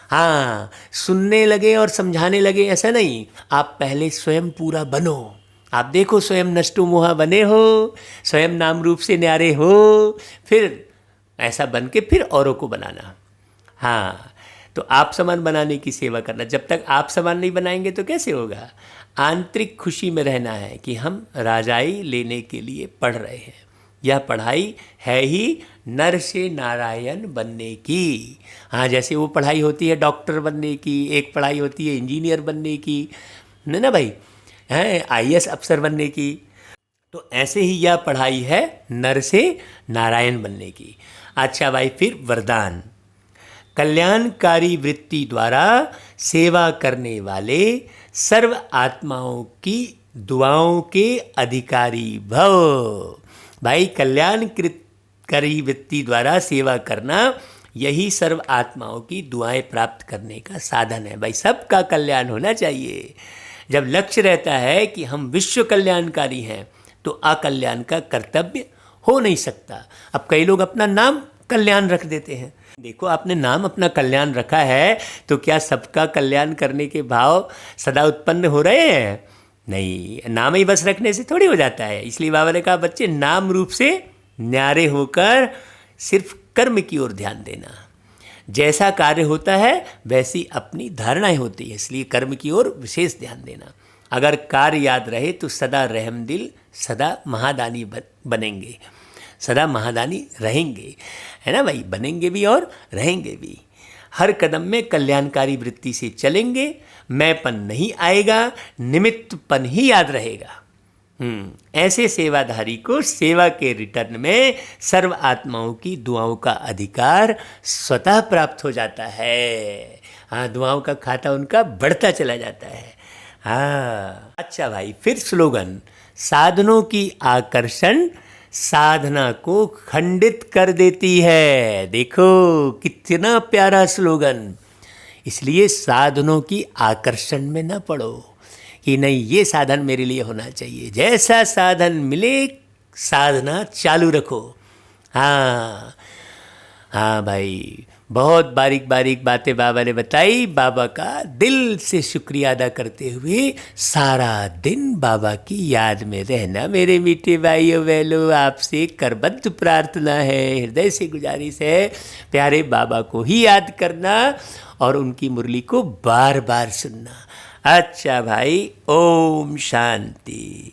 हाँ, सुनने लगे और समझाने लगे ऐसा नहीं, आप पहले स्वयं पूरा बनो। आप देखो स्वयं नष्टो मोहा बने हो, स्वयं नाम रूप से न्यारे हो, फिर ऐसा बन के फिर औरों को बनाना। हाँ, तो आप समान बनाने की सेवा करना। जब तक आप समान नहीं बनाएंगे तो कैसे होगा? आंतरिक खुशी में रहना है कि हम राजाई लेने के लिए पढ़ रहे हैं। यह पढ़ाई है ही नर से नारायण बनने की। हाँ, जैसे वो पढ़ाई होती है डॉक्टर बनने की, एक पढ़ाई होती है इंजीनियर बनने की, नहीं ना भाई, हैं आईएएस अफसर बनने की। तो ऐसे ही यह पढ़ाई है नर से नारायण बनने की। अच्छा भाई, फिर वरदान, कल्याणकारी वृत्ति द्वारा सेवा करने वाले सर्व आत्माओं की दुआओं के अधिकारी भव। भाई, कल्याण कल्याणकारी वृत्ति द्वारा सेवा करना, यही सर्व आत्माओं की दुआएं प्राप्त करने का साधन है। भाई सबका कल्याण होना चाहिए। जब लक्ष्य रहता है कि हम विश्व कल्याणकारी हैं तो अकल्याण का कर्तव्य हो नहीं सकता। अब कई लोग अपना नाम कल्याण रख देते हैं। देखो, आपने नाम अपना कल्याण रखा है तो क्या सबका कल्याण करने के भाव सदा उत्पन्न हो रहे हैं? नहीं, नाम ही बस रखने से थोड़ी हो जाता है। इसलिए बाबा ने कहा, बच्चे नाम रूप से न्यारे होकर सिर्फ कर्म की ओर ध्यान देना। जैसा कार्य होता है वैसी अपनी धारणाएं होती है, इसलिए कर्म की ओर विशेष ध्यान देना। अगर कार्य याद रहे तो सदा रहमदिल, सदा महादानी बनेंगे, सदा महादानी रहेंगे, है ना भाई? बनेंगे भी और रहेंगे भी। हर कदम में कल्याणकारी वृत्ति से चलेंगे, मैंपन नहीं आएगा, निमित्तपन ही याद रहेगा। ऐसे सेवाधारी को सेवा के रिटर्न में सर्व आत्माओं की दुआओं का अधिकार स्वतः प्राप्त हो जाता है। हाँ, दुआओं का खाता उनका बढ़ता चला जाता है। हाँ, अच्छा भाई, फिर स्लोगन, साधनों की आकर्षण साधना को खंडित कर देती है। देखो कितना प्यारा स्लोगन। इसलिए साधनों की आकर्षण में न पड़ो कि नहीं ये साधन मेरे लिए होना चाहिए। जैसा साधन मिले साधना चालू रखो। हाँ हाँ भाई, बहुत बारीक बारीक बातें बाबा ने बताई। बाबा का दिल से शुक्रिया अदा करते हुए सारा दिन बाबा की याद में रहना। मेरे मीठे भाइयों बहनों, आपसे करबद्ध प्रार्थना है, हृदय से गुजारिश है, प्यारे बाबा को ही याद करना और उनकी मुरली को बार बार सुनना। अच्छा भाई, ओम शांति।